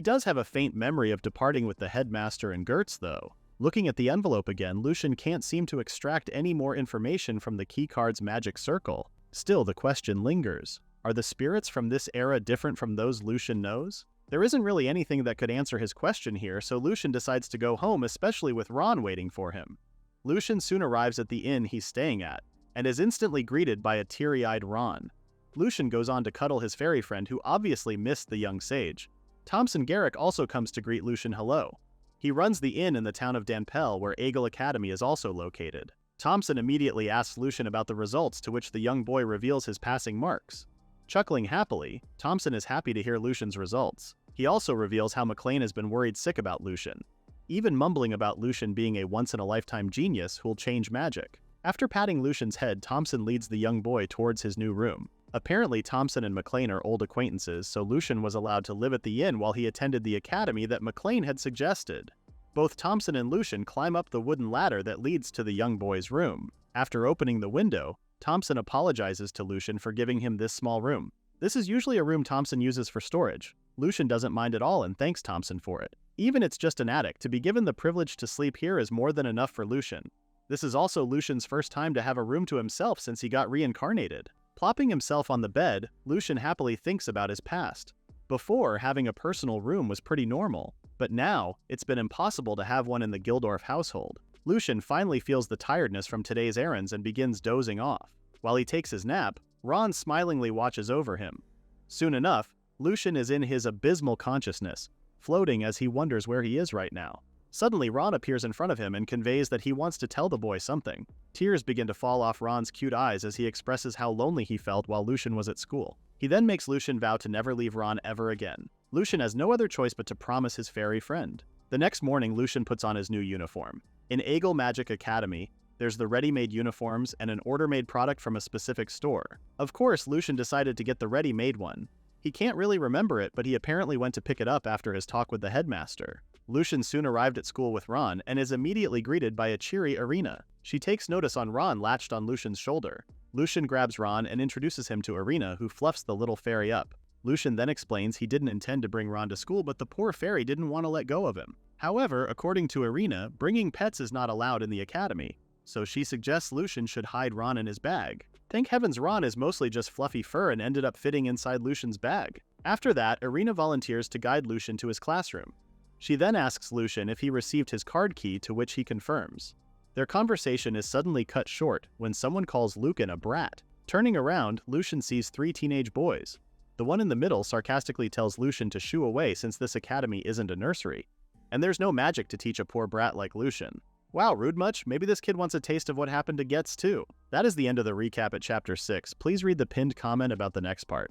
does have a faint memory of departing with the headmaster and Gertz though. Looking at the envelope again, Lucian can't seem to extract any more information from the keycard's magic circle. Still, the question lingers. Are the spirits from this era different from those Lucian knows? There isn't really anything that could answer his question here, so Lucian decides to go home, especially with Ron waiting for him. Lucian soon arrives at the inn he's staying at, and is instantly greeted by a teary-eyed Ron. Lucian goes on to cuddle his fairy friend who obviously missed the young sage. Thompson Garrick also comes to greet Lucian hello. He runs the inn in the town of Danpel, where Eagle Academy is also located. Thompson immediately asks Lucian about the results, to which the young boy reveals his passing marks. Chuckling happily, Thompson is happy to hear Lucian's results. He also reveals how McLean has been worried sick about Lucian, even mumbling about Lucian being a once-in-a-lifetime genius who'll change magic. After patting Lucian's head, Thompson leads the young boy towards his new room. Apparently, Thompson and McLean are old acquaintances, so Lucian was allowed to live at the inn while he attended the academy that McLean had suggested. Both Thompson and Lucian climb up the wooden ladder that leads to the young boy's room. After opening the window, Thompson apologizes to Lucian for giving him this small room. This is usually a room Thompson uses for storage. Lucian doesn't mind at all and thanks Thompson for it. Even it's just an attic, to be given the privilege to sleep here is more than enough for Lucian. This is also Lucian's first time to have a room to himself since he got reincarnated. Plopping himself on the bed, Lucian happily thinks about his past. Before, having a personal room was pretty normal, but now, it's been impossible to have one in the Gildorf household. Lucian finally feels the tiredness from today's errands and begins dozing off. While he takes his nap, Ron smilingly watches over him. Soon enough, Lucian is in his abysmal consciousness, floating as he wonders where he is right now. Suddenly, Ron appears in front of him and conveys that he wants to tell the boy something. Tears begin to fall off Ron's cute eyes as he expresses how lonely he felt while Lucian was at school. He then makes Lucian vow to never leave Ron ever again. Lucian has no other choice but to promise his fairy friend. The next morning, Lucian puts on his new uniform. In Eagle Magic Academy, there's the ready-made uniforms and an order-made product from a specific store. Of course, Lucian decided to get the ready-made one. He can't really remember it, but he apparently went to pick it up after his talk with the headmaster. Lucian soon arrived at school with Ron and is immediately greeted by a cheery Irina. She takes notice on Ron latched on Lucian's shoulder. Lucian grabs Ron and introduces him to Irina, who fluffs the little fairy up. Lucian then explains he didn't intend to bring Ron to school, but the poor fairy didn't want to let go of him. However, according to Irina, bringing pets is not allowed in the academy, so she suggests Lucian should hide Ron in his bag. Thank heavens Ron is mostly just fluffy fur and ended up fitting inside Lucian's bag. After that, Irina volunteers to guide Lucian to his classroom. She then asks Lucian if he received his card key, to which he confirms. Their conversation is suddenly cut short when someone calls Lucian a brat. Turning around, Lucian sees 3 teenage boys. The one in the middle sarcastically tells Lucian to shoo away since this academy isn't a nursery, and there's no magic to teach a poor brat like Lucian. Wow, rude much? Maybe this kid wants a taste of what happened to Getz too. That is the end of the recap at Chapter 6. Please read the pinned comment about the next part.